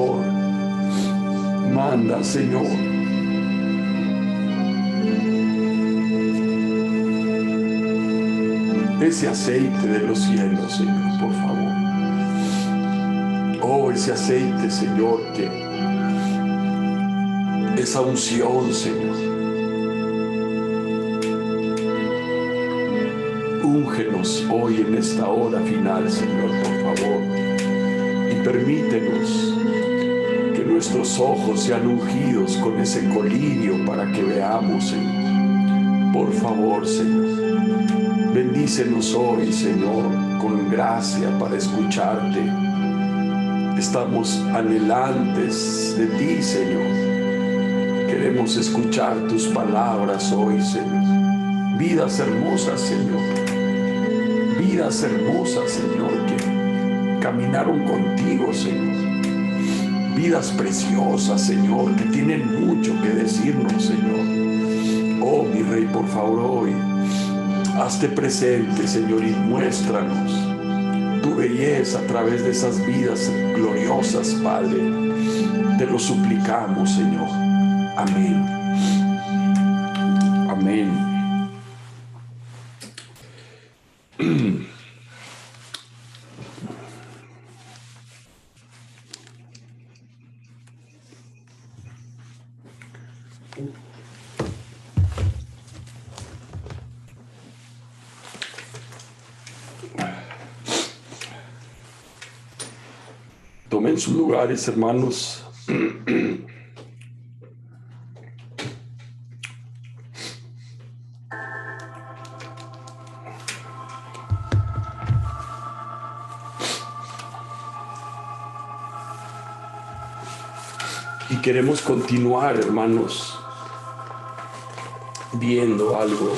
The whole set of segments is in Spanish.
Señor. Manda, Señor. Ese aceite de los cielos, Señor, por favor. Oh, ese aceite, Señor, esa unción, Señor. Úngenos hoy en esta hora final, Señor, por favor. Y permítenos que nuestros ojos sean ungidos con ese colirio para que veamos, Señor. Por favor, Señor. Bendícenos hoy, Señor, con gracia para escucharte. Estamos anhelantes de ti, Señor. Queremos escuchar tus palabras hoy, Señor. Vidas hermosas, Señor. Vidas hermosas, Señor, que caminaron contigo, Señor. Vidas preciosas, Señor, que tienen mucho que decirnos, Señor. Oh, mi Rey, por favor, hoy, hazte presente, Señor, y muéstranos tu belleza a través de esas vidas gloriosas, Padre. Te lo suplicamos, Señor. Amén. Amén. Tomen sus lugares, hermanos. Y queremos continuar, hermanos, viendo algo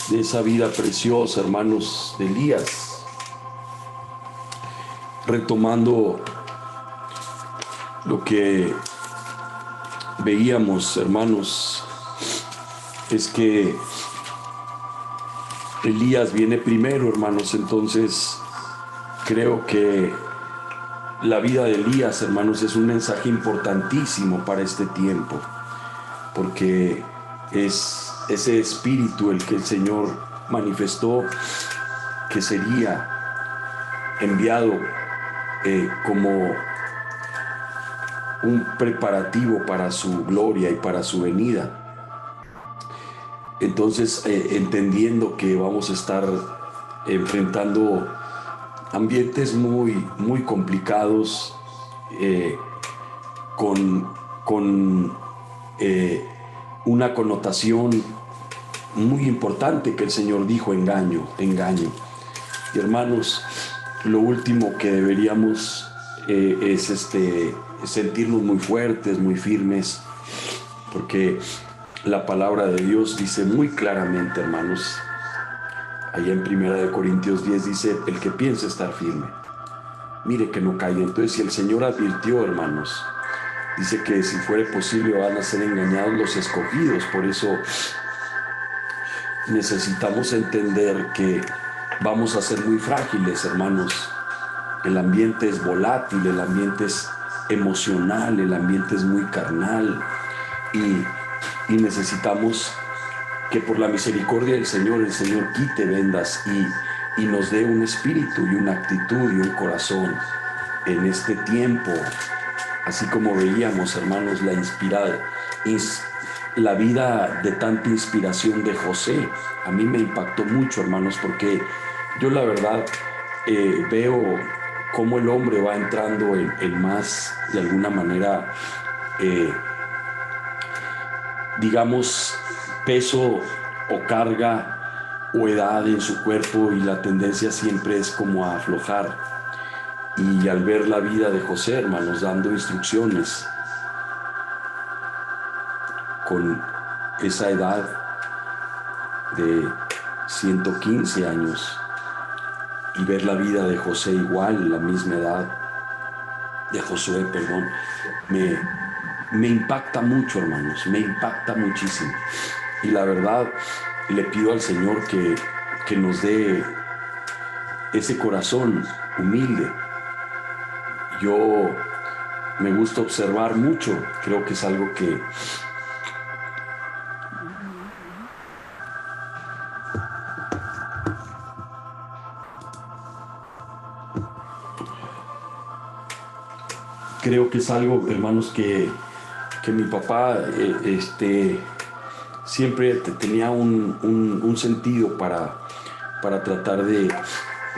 de esa vida preciosa, hermanos, de Elías. Retomando lo que veíamos, hermanos, es que Elías viene primero, hermanos. Entonces creo que la vida de Elías, hermanos, es un mensaje importantísimo para este tiempo, porque es ese espíritu el que el Señor manifestó que sería enviado como un preparativo para su gloria y para su venida. Entonces, entendiendo que vamos a estar enfrentando ambientes muy complicados, con una connotación muy importante que el Señor dijo: engaño. Y hermanos, lo último que deberíamos es sentirnos muy fuertes, muy firmes, porque la palabra de Dios dice muy claramente, hermanos, allá en 1 Corintios 10 dice: el que piensa estar firme, mire que no caiga. Entonces, si el Señor advirtió, hermanos, dice que si fuere posible van a ser engañados los escogidos. Por eso necesitamos entender que vamos a ser muy frágiles, hermanos. El ambiente es volátil, el ambiente es emocional, el ambiente es muy carnal, y necesitamos que por la misericordia del Señor, el Señor quite vendas y nos dé un espíritu y una actitud y un corazón en este tiempo. Así como veíamos, hermanos, la vida de tanta inspiración de José, a mí me impactó mucho, hermanos, porque yo la verdad veo cómo el hombre va entrando en más, de alguna manera, digamos, peso o carga o edad en su cuerpo, y la tendencia siempre es como a aflojar. Y al ver la vida de José, hermanos, dando instrucciones con esa edad de 115 años, y ver la vida de José igual, la misma edad de Josué, perdón, me impacta mucho, hermanos, me impacta muchísimo. Y la verdad, le pido al Señor que nos dé ese corazón humilde. Yo me gusta observar mucho. Creo que es algo que hermanos, que mi papá siempre tenía un sentido para tratar de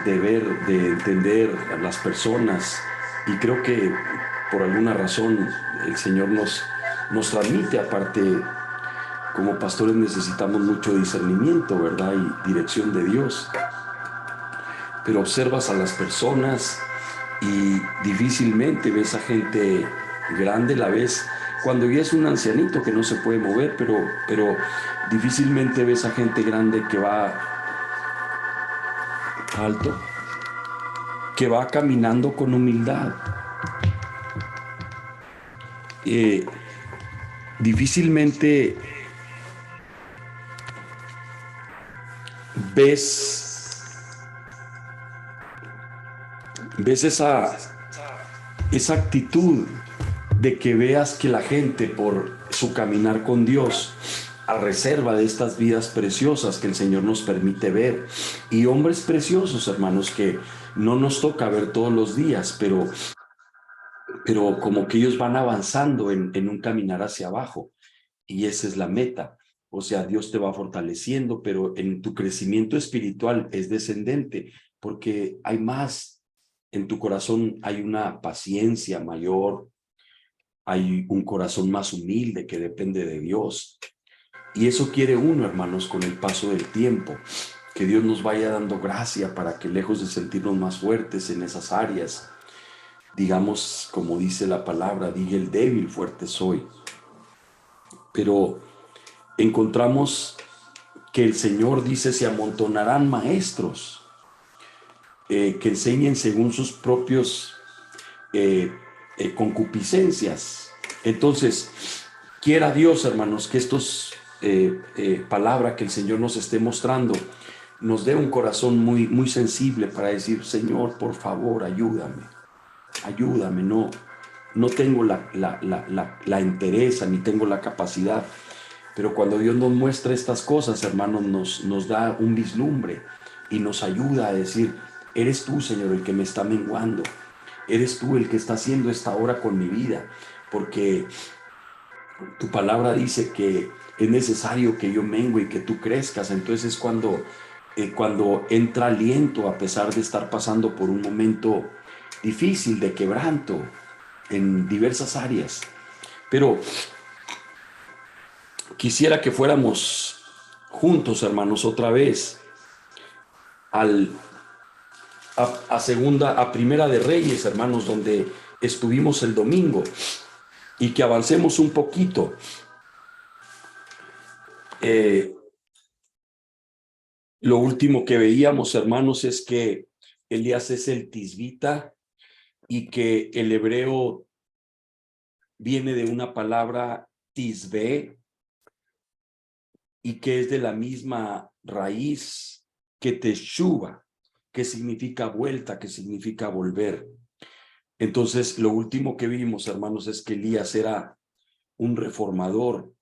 ver, de entender a las personas. Y creo que por alguna razón el Señor nos transmite. Aparte, como pastores necesitamos mucho discernimiento, ¿verdad? Y dirección de Dios. Pero observas a las personas y difícilmente ves a gente grande, la ves cuando ya es un ancianito que no se puede mover, pero difícilmente ves a gente grande que va alto, que va caminando con humildad. Eh, Difícilmente ves, ves esa actitud de que veas que la gente por su caminar con Dios, a reserva de estas vidas preciosas que el Señor nos permite ver, y hombres preciosos, hermanos, que no nos toca ver todos los días, pero como que ellos van avanzando en un caminar hacia abajo, y esa es la meta. O sea, Dios te va fortaleciendo, pero en tu crecimiento espiritual es descendente, porque hay más en tu corazón, hay una paciencia mayor, hay un corazón más humilde que depende de Dios. Y eso quiere uno, hermanos, con el paso del tiempo, que Dios nos vaya dando gracia para que, lejos de sentirnos más fuertes en esas áreas, digamos, como dice la palabra, diga el débil, fuerte soy. Pero encontramos que el Señor dice: se amontonarán maestros que enseñen según sus propios eh, concupiscencias. Entonces, quiera Dios, hermanos, que estos palabra que el Señor nos esté mostrando nos dé un corazón muy sensible para decir: Señor, por favor, ayúdame. No tengo la entereza ni tengo la capacidad, pero cuando Dios nos muestra estas cosas, hermanos, nos da un vislumbre y nos ayuda a decir: eres tú, Señor, el que me está menguando, eres tú el que está haciendo esta obra con mi vida, porque tu palabra dice que es necesario que yo mengue y que tú crezcas. Entonces cuando entra aliento, a pesar de estar pasando por un momento difícil de quebranto en diversas áreas. Pero quisiera que fuéramos juntos, hermanos, otra vez al, a Primera de Reyes, hermanos, donde estuvimos el domingo, y que avancemos un poquito. Lo último que veíamos, hermanos, es que Elías es el tisbita y que el hebreo viene de una palabra tisbe y que es de la misma raíz que teshuva, que significa vuelta, que significa volver. Entonces, lo último que vimos, hermanos, es que Elías era un reformador.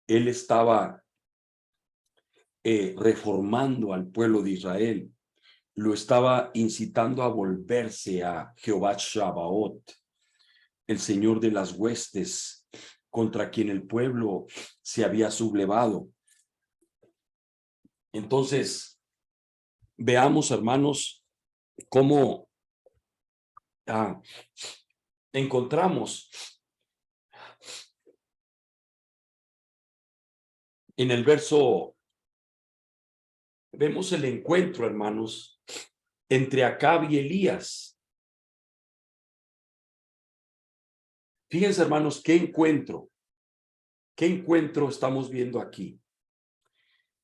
Él estaba reformando al pueblo de Israel, lo estaba incitando a volverse a Jehová Shabaot, el Señor de las huestes, contra quien el pueblo se había sublevado. Entonces, veamos, hermanos, cómo encontramos en el verso, vemos el encuentro, hermanos, entre Acab y Elías. Fíjense, hermanos, qué encuentro estamos viendo aquí.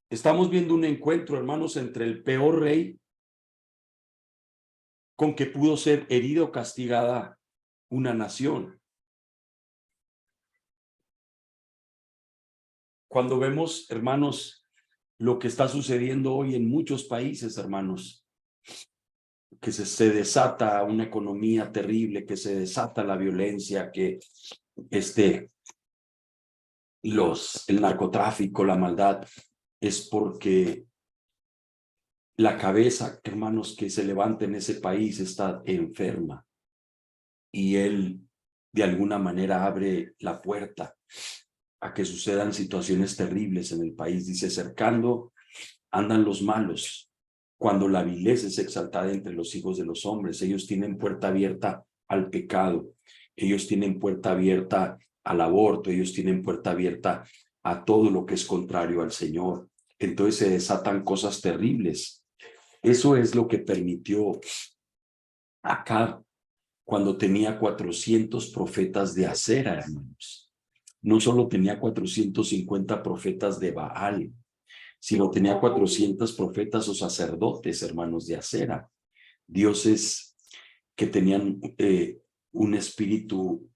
Estamos viendo un encuentro, hermanos, entre el peor rey con que pudo ser herida o castigada una nación. Cuando vemos, hermanos, lo que está sucediendo hoy en muchos países, hermanos, se desata una economía terrible, que se desata la violencia, que el narcotráfico, la maldad, es porque la cabeza, hermanos, que se levanta en ese país está enferma y él de alguna manera abre la puerta a que sucedan situaciones terribles en el país. Dice, cercando andan los malos, cuando la vileza es exaltada entre los hijos de los hombres. Ellos tienen puerta abierta al pecado, ellos tienen puerta abierta al aborto, ellos tienen puerta abierta a todo lo que es contrario al Señor. Entonces se desatan cosas terribles. Eso es lo que permitió Acab cuando tenía 400 profetas de Acera, hermanos. No solo tenía 450 profetas de Baal, sino tenía 400 profetas o sacerdotes, hermanos, de Acera. Dioses que tenían un espíritu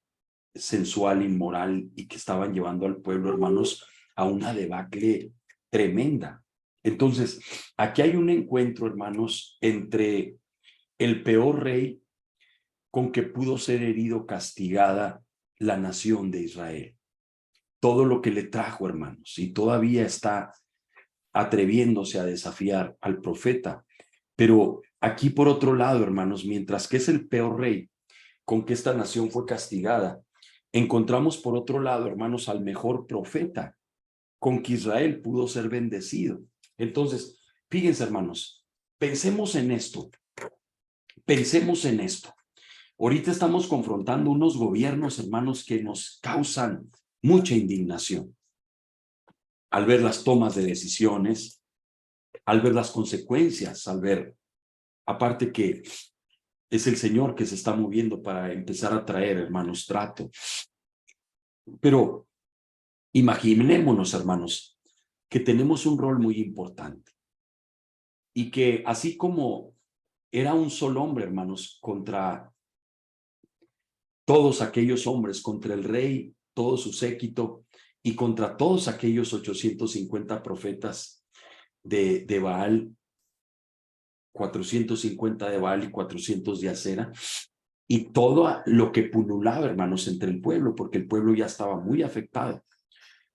sensual, inmoral, y que estaban llevando al pueblo, hermanos, a una debacle tremenda. Entonces, aquí hay un encuentro, hermanos, entre el peor rey con que pudo ser herido, castigada la nación de Israel. Todo lo que le trajo, hermanos, y todavía está atreviéndose a desafiar al profeta. Pero aquí, por otro lado, hermanos, mientras que es el peor rey con que esta nación fue castigada, encontramos por otro lado, hermanos, al mejor profeta con que Israel pudo ser bendecido. Entonces, fíjense, hermanos, pensemos en esto. Pensemos en esto. Ahorita estamos confrontando unos gobiernos, hermanos, que nos causan mucha indignación al ver las tomas de decisiones, al ver las consecuencias, al ver, aparte que es el Señor que se está moviendo para empezar a traer, hermanos, trato. Pero imaginémonos, hermanos, que tenemos un rol muy importante y que así como era un solo hombre, hermanos, contra todos aquellos hombres, contra el rey, todo su séquito y contra todos aquellos 850 profetas de Baal, 450 de Baal y 400 de Acera, y todo lo que pululaba, hermanos, entre el pueblo, porque el pueblo ya estaba muy afectado.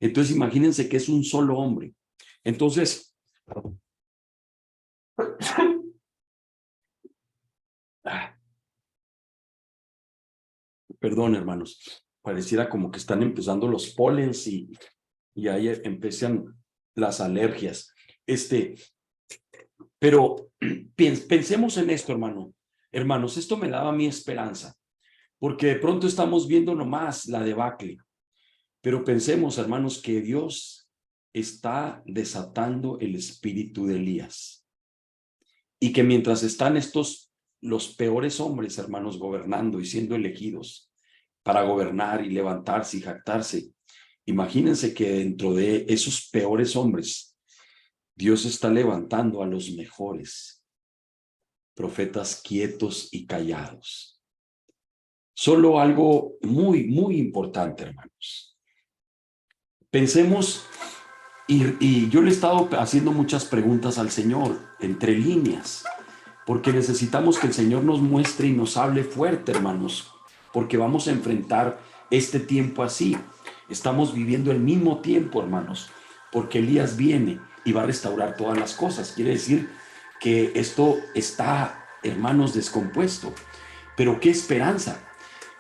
Entonces, imagínense que es un solo hombre. Entonces, perdón, hermanos, pareciera como que están empezando los polens y ahí empiezan las alergias. Pero pensemos en esto, hermanos, esto me daba mi esperanza, porque de pronto estamos viendo nomás la debacle, pero pensemos, hermanos, que Dios está desatando el espíritu de Elías y que mientras están los peores hombres, hermanos, gobernando y siendo elegidos para gobernar y levantarse y jactarse, imagínense que dentro de esos peores hombres, Dios está levantando a los mejores profetas quietos y callados. Solo algo muy, muy importante, hermanos. Pensemos, y yo le he estado haciendo muchas preguntas al Señor, entre líneas, porque necesitamos que el Señor nos muestre y nos hable fuerte, hermanos, porque vamos a enfrentar este tiempo así. Estamos viviendo el mismo tiempo, hermanos, porque Elías viene y va a restaurar todas las cosas. Quiere decir que esto está, hermanos, descompuesto. Pero qué esperanza,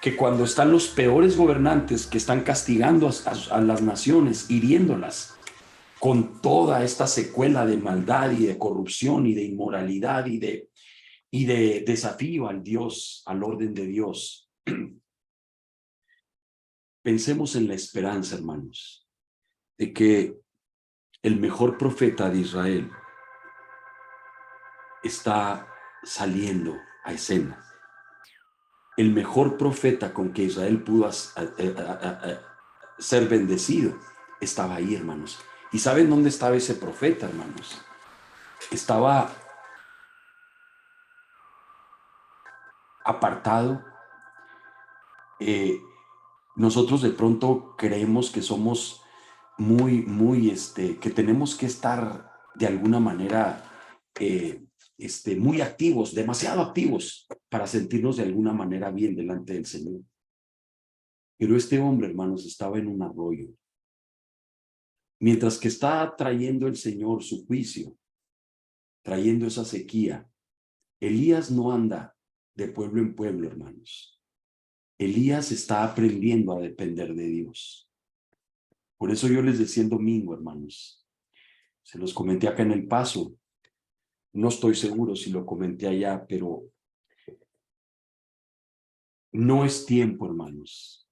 que cuando están los peores gobernantes que están castigando a las naciones, hiriéndolas, con toda esta secuela de maldad y de corrupción y de inmoralidad y de desafío al Dios, al orden de Dios. Pensemos en la esperanza, hermanos, de que el mejor profeta de Israel está saliendo a escena. El mejor profeta con que Israel pudo ser bendecido estaba ahí, hermanos. ¿Y saben dónde estaba ese profeta, hermanos? Estaba apartado. Nosotros de pronto creemos que somos muy, que tenemos que estar de alguna manera muy activos, demasiado activos para sentirnos de alguna manera bien delante del Señor. Pero este hombre, hermanos, estaba en un arroyo. Mientras que está trayendo el Señor su juicio, trayendo esa sequía, Elías no anda de pueblo en pueblo, hermanos. Elías está aprendiendo a depender de Dios. Por eso yo les decía el domingo, hermanos, se los comenté acá en El Paso, no estoy seguro si lo comenté allá, pero no es tiempo, hermanos.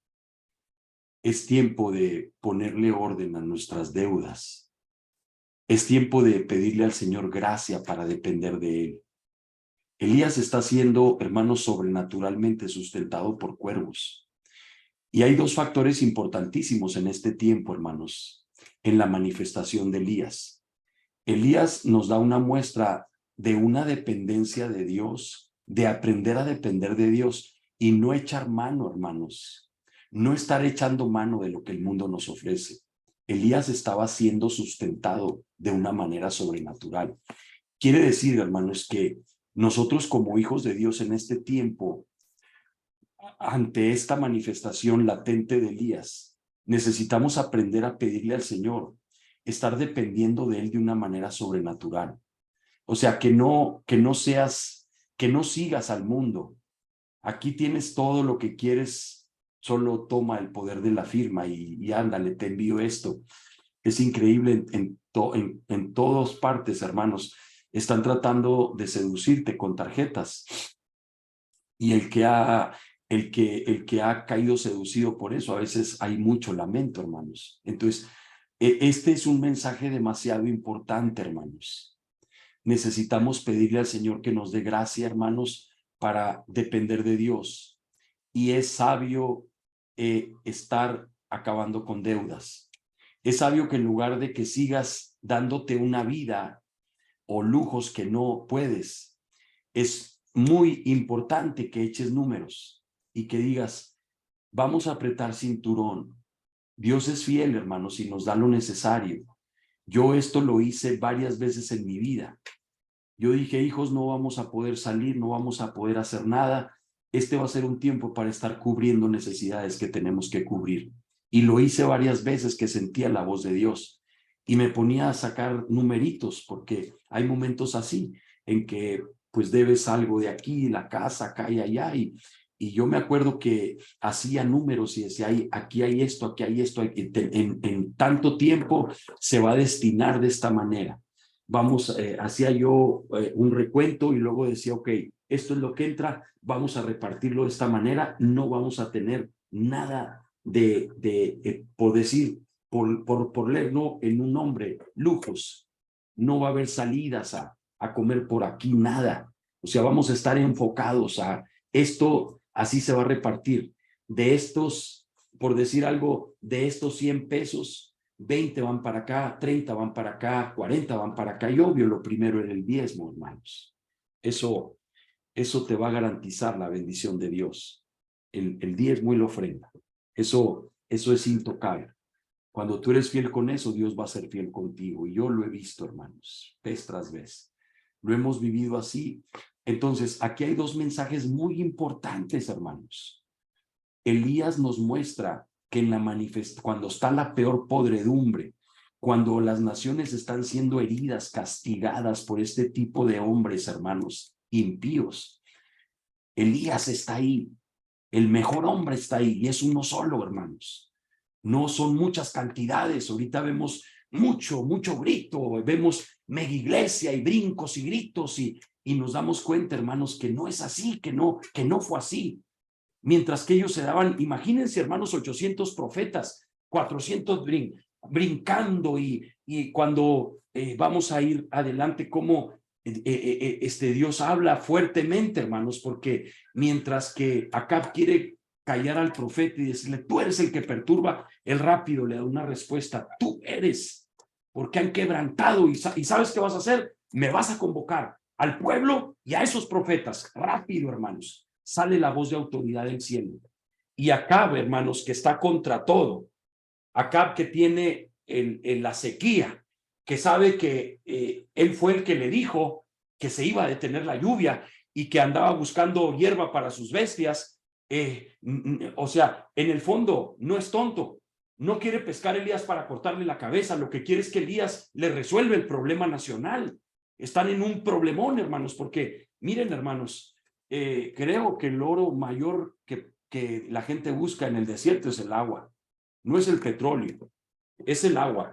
Es tiempo de ponerle orden a nuestras deudas. Es tiempo de pedirle al Señor gracia para depender de Él. Elías está siendo, hermanos, sobrenaturalmente sustentado por cuervos. Y hay dos factores importantísimos en este tiempo, hermanos, en la manifestación de Elías. Elías nos da una muestra de una dependencia de Dios, de aprender a depender de Dios y no echar mano, hermanos, no estar echando mano de lo que el mundo nos ofrece. Elías estaba siendo sustentado de una manera sobrenatural. Quiere decir, hermanos, que nosotros como hijos de Dios en este tiempo, ante esta manifestación latente de Elías, necesitamos aprender a pedirle al Señor, estar dependiendo de Él de una manera sobrenatural. O sea, que no sigas al mundo. Aquí tienes todo lo que quieres, solo toma el poder de la firma y ándale, te envío esto. Es increíble en todas partes, hermanos. Están tratando de seducirte con tarjetas. Y el que ha caído seducido por eso, a veces hay mucho lamento, hermanos. Entonces, este es un mensaje demasiado importante, hermanos. Necesitamos pedirle al Señor que nos dé gracia, hermanos, para depender de Dios. Y es sabio estar acabando con deudas. Es sabio que en lugar de que sigas dándote una vida o lujos que no puedes, es muy importante que eches números y que digas, vamos a apretar cinturón. Dios es fiel, hermanos, y nos da lo necesario. Yo esto lo hice varias veces en mi vida. Yo dije, hijos, no vamos a poder salir, no vamos a poder hacer nada. Este va a ser un tiempo para estar cubriendo necesidades que tenemos que cubrir. Y lo hice varias veces que sentía la voz de Dios. Y me ponía a sacar numeritos, porque hay momentos así, en que pues debes algo de aquí, la casa, acá y allá. Y yo me acuerdo que hacía números y decía, aquí hay esto, en tanto tiempo se va a destinar de esta manera. Hacía yo un recuento y luego decía, ok, esto es lo que entra, vamos a repartirlo de esta manera, no vamos a tener nada por decir, por leer, no, en un nombre, lujos, no va a haber salidas a comer por aquí, nada. O sea, vamos a estar enfocados a esto, así se va a repartir. De estos, por decir algo, de estos 100 pesos, 20 van para acá, 30 van para acá, 40 van para acá. Y obvio, lo primero era el diezmo, hermanos. Eso te va a garantizar la bendición de Dios. El diezmo y la ofrenda. Eso es intocable. Cuando tú eres fiel con eso, Dios va a ser fiel contigo. Y yo lo he visto, hermanos, vez tras vez. Lo hemos vivido así. Entonces, aquí hay dos mensajes muy importantes, hermanos. Elías nos muestra que cuando está la peor podredumbre, cuando las naciones están siendo heridas, castigadas por este tipo de hombres, hermanos, impíos, Elías está ahí. El mejor hombre está ahí y es uno solo, hermanos. No son muchas cantidades. Ahorita vemos mucho grito, vemos mega iglesia y brincos y gritos y nos damos cuenta, hermanos, que no es así, que no fue así. Mientras que ellos se daban, imagínense, hermanos, 800 profetas, 400 brincando y cuando vamos a ir adelante, cómo Dios habla fuertemente, hermanos, porque mientras que Acab quiere callar al profeta y decirle, tú eres el que perturba, él rápido le da una respuesta, tú eres, porque han quebrantado y ¿sabes qué vas a hacer? Me vas a convocar al pueblo y a esos profetas, rápido, hermanos. Sale la voz de autoridad del cielo. Y Acab, hermanos, que está contra todo. Acab que tiene la sequía, que sabe que él fue el que le dijo que se iba a detener la lluvia y que andaba buscando hierba para sus bestias. O sea, en el fondo no es tonto. No quiere pescar a Elías para cortarle la cabeza. Lo que quiere es que Elías le resuelva el problema nacional. Están en un problemón, hermanos, porque miren, hermanos, creo que el oro mayor que la gente busca en el desierto es el agua. No es el petróleo, es el agua.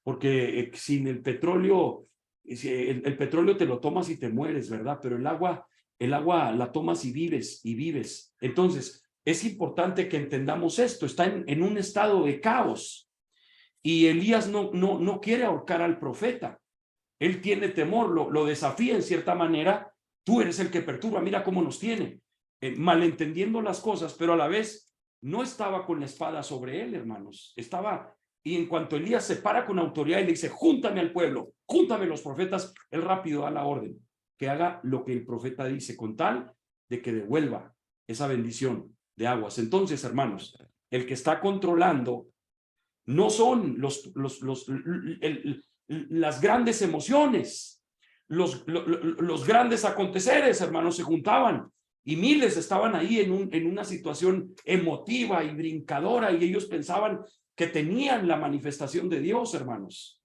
Porque sin el petróleo, el petróleo te lo tomas y te mueres, ¿verdad? Pero el agua la tomas y vives, y vives. Entonces, es importante que entendamos esto. Está en un estado de caos. Y Elías no quiere ahorcar al profeta. Él tiene temor, lo desafía en cierta manera. Tú eres el que perturba, mira cómo nos tiene. Malentendiendo las cosas, pero a la vez no estaba con la espada sobre él, hermanos. Y en cuanto Elías se para con autoridad y le dice, júntame al pueblo, júntame los profetas, él rápido da la orden, que haga lo que el profeta dice, con tal de que devuelva esa bendición de aguas. Entonces, hermanos, el que está controlando no son las grandes emociones, los grandes aconteceres, hermanos, se juntaban y miles estaban ahí en una situación emotiva y brincadora y ellos pensaban que tenían la manifestación de Dios, hermanos.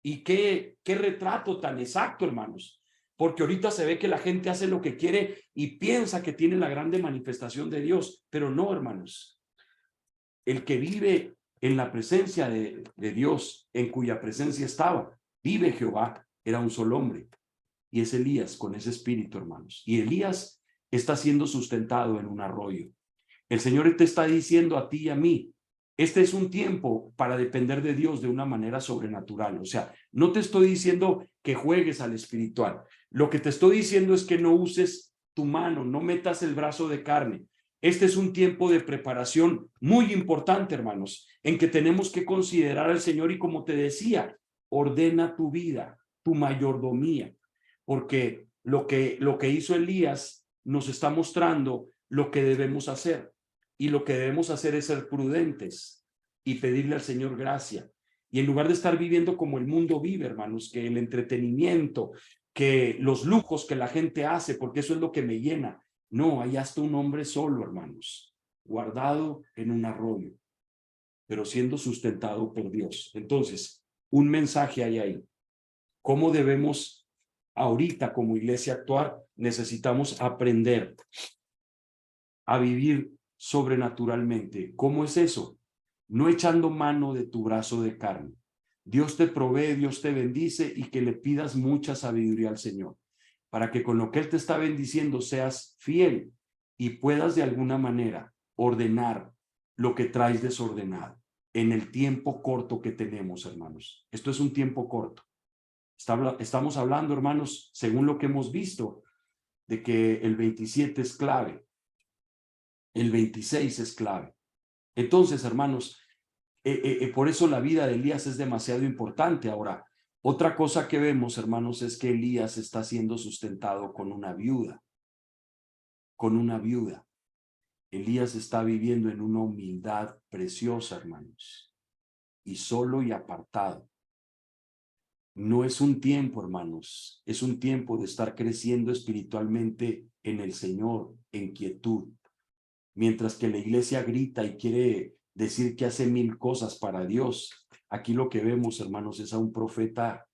Y qué retrato tan exacto, hermanos, porque ahorita se ve que la gente hace lo que quiere y piensa que tiene la grande manifestación de Dios, pero no, hermanos. El que vive en la presencia de Dios, en cuya presencia estaba, vive Jehová, era un solo hombre, y es Elías con ese espíritu, hermanos. Y Elías está siendo sustentado en un arroyo. El Señor te está diciendo a ti y a mí, este es un tiempo para depender de Dios de una manera sobrenatural. O sea, no te estoy diciendo que juegues al espiritual. Lo que te estoy diciendo es que no uses tu mano, no metas el brazo de carne. Este es un tiempo de preparación muy importante, hermanos, en que tenemos que considerar al Señor y, como te decía, ordena tu vida, tu mayordomía, porque lo que hizo Elías nos está mostrando lo que debemos hacer. Y lo que debemos hacer es ser prudentes y pedirle al Señor gracia. Y en lugar de estar viviendo como el mundo vive, hermanos, que el entretenimiento, que los lujos que la gente hace, porque eso es lo que me llena. No, hay hasta un hombre solo, hermanos, guardado en un arroyo, pero siendo sustentado por Dios. Entonces, un mensaje hay ahí. ¿Cómo debemos ahorita como iglesia actuar? Necesitamos aprender a vivir sobrenaturalmente. ¿Cómo es eso? No echando mano de tu brazo de carne. Dios te provee, Dios te bendice, y que le pidas mucha sabiduría al Señor, para que con lo que Él te está bendiciendo seas fiel y puedas de alguna manera ordenar lo que traes desordenado en el tiempo corto que tenemos, hermanos. Esto es un tiempo corto. Estamos hablando, hermanos, según lo que hemos visto, de que el 27 es clave. El 26 es clave. Entonces, hermanos, por eso la vida de Elías es demasiado importante. Ahora, otra cosa que vemos, hermanos, es que Elías está siendo sustentado con una viuda. Con una viuda. Elías está viviendo en una humildad preciosa, hermanos, y solo y apartado. No es un tiempo, hermanos, es un tiempo de estar creciendo espiritualmente en el Señor, en quietud. Mientras que la iglesia grita y quiere decir que hace 1000 cosas para Dios, aquí lo que vemos, hermanos, es a un profeta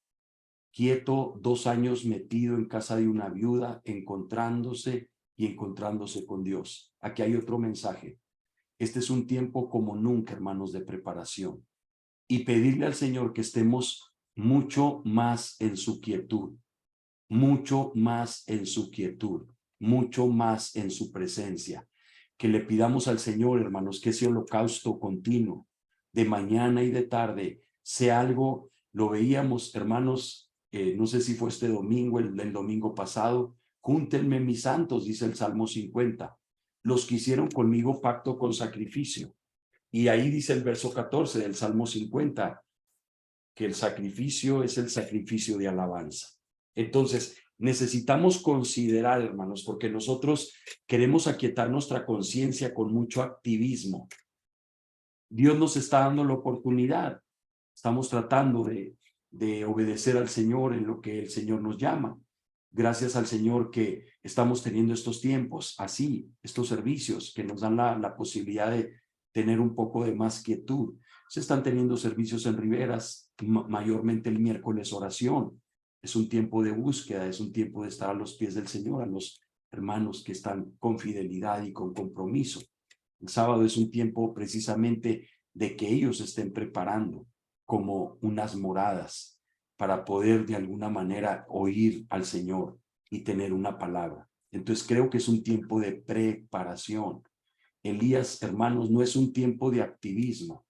quieto, 2 años metido en casa de una viuda, encontrándose con Dios. Aquí hay otro mensaje. Este es un tiempo como nunca, hermanos, de preparación. Y pedirle al Señor que estemos mucho más en su quietud, mucho más en su quietud, mucho más en su presencia. Que le pidamos al Señor, hermanos, que ese holocausto continuo de mañana y de tarde sea algo. Lo veíamos, hermanos, no sé si fue este domingo, el domingo pasado. Júntenme mis santos, dice el Salmo 50, los que hicieron conmigo pacto con sacrificio. Y ahí dice el verso 14 del Salmo 50, que el sacrificio es el sacrificio de alabanza. Entonces, necesitamos considerar, hermanos, porque nosotros queremos aquietar nuestra conciencia con mucho activismo. Dios nos está dando la oportunidad. Estamos tratando de obedecer al Señor en lo que el Señor nos llama. Gracias al Señor que estamos teniendo estos tiempos así, estos servicios que nos dan la posibilidad de tener un poco de más quietud. Se están teniendo servicios en Riberas, mayormente el miércoles oración. Es un tiempo de búsqueda, es un tiempo de estar a los pies del Señor, a los hermanos que están con fidelidad y con compromiso. El sábado es un tiempo precisamente de que ellos estén preparando como unas moradas para poder de alguna manera oír al Señor y tener una palabra. Entonces creo que es un tiempo de preparación. Elías, hermanos, no es un tiempo de activismo,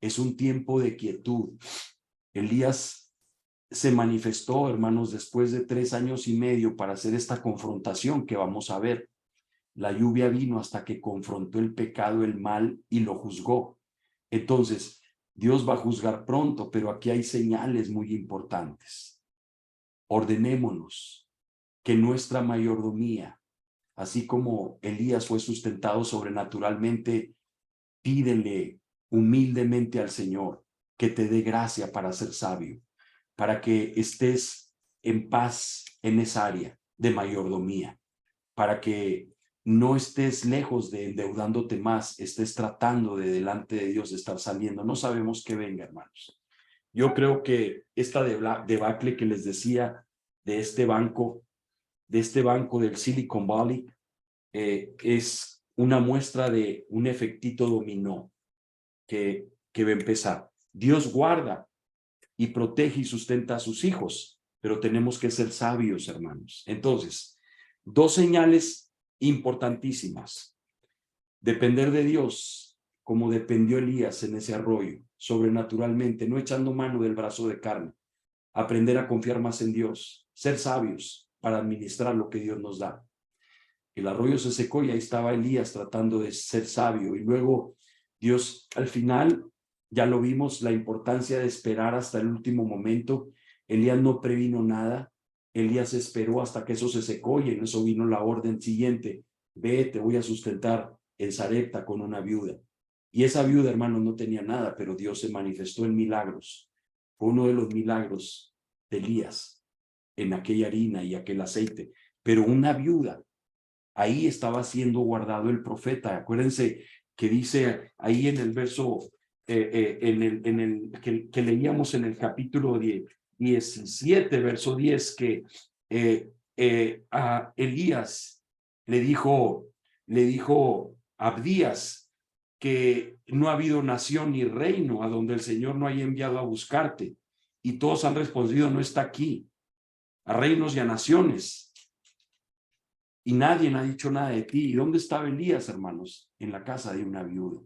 es un tiempo de quietud. Elías se manifestó, hermanos, después de 3 años y medio para hacer esta confrontación que vamos a ver. La lluvia vino hasta que confrontó el pecado, el mal y lo juzgó. Entonces, Dios va a juzgar pronto, pero aquí hay señales muy importantes. Ordenémonos que nuestra mayordomía, así como Elías fue sustentado sobrenaturalmente, pídele humildemente al Señor que te dé gracia para ser sabio, para que estés en paz en esa área de mayordomía, para que no estés lejos de endeudándote más, estés tratando de delante de Dios de estar saliendo. No sabemos qué venga, hermanos. Yo creo que esta debacle que les decía de este banco del Silicon Valley, es una muestra de un efectito dominó que va a empezar. Dios guarda y protege y sustenta a sus hijos, pero tenemos que ser sabios, hermanos. Entonces, 2 señales importantísimas. Depender de Dios, como dependió Elías en ese arroyo, sobrenaturalmente, no echando mano del brazo de carne. Aprender a confiar más en Dios, ser sabios para administrar lo que Dios nos da. El arroyo se secó y ahí estaba Elías tratando de ser sabio. Y luego Dios, al final, ya lo vimos, la importancia de esperar hasta el último momento. Elías no previno nada. Elías esperó hasta que eso se secó y en eso vino la orden siguiente. Ve, te voy a sustentar en Sarepta con una viuda. Y esa viuda, hermanos, no tenía nada, pero Dios se manifestó en milagros. Fue uno de los milagros de Elías en aquella harina y aquel aceite. Pero una viuda, ahí estaba siendo guardado el profeta. Acuérdense que dice ahí en el verso, que leíamos en el capítulo 17, verso 10, que a Elías le dijo a Abdías que no ha habido nación ni reino a donde el Señor no haya enviado a buscarte. Y todos han respondido, no está aquí, a reinos y a naciones. Y nadie ha dicho nada de ti. ¿Y dónde estaba Elías, hermanos? En la casa de una viuda.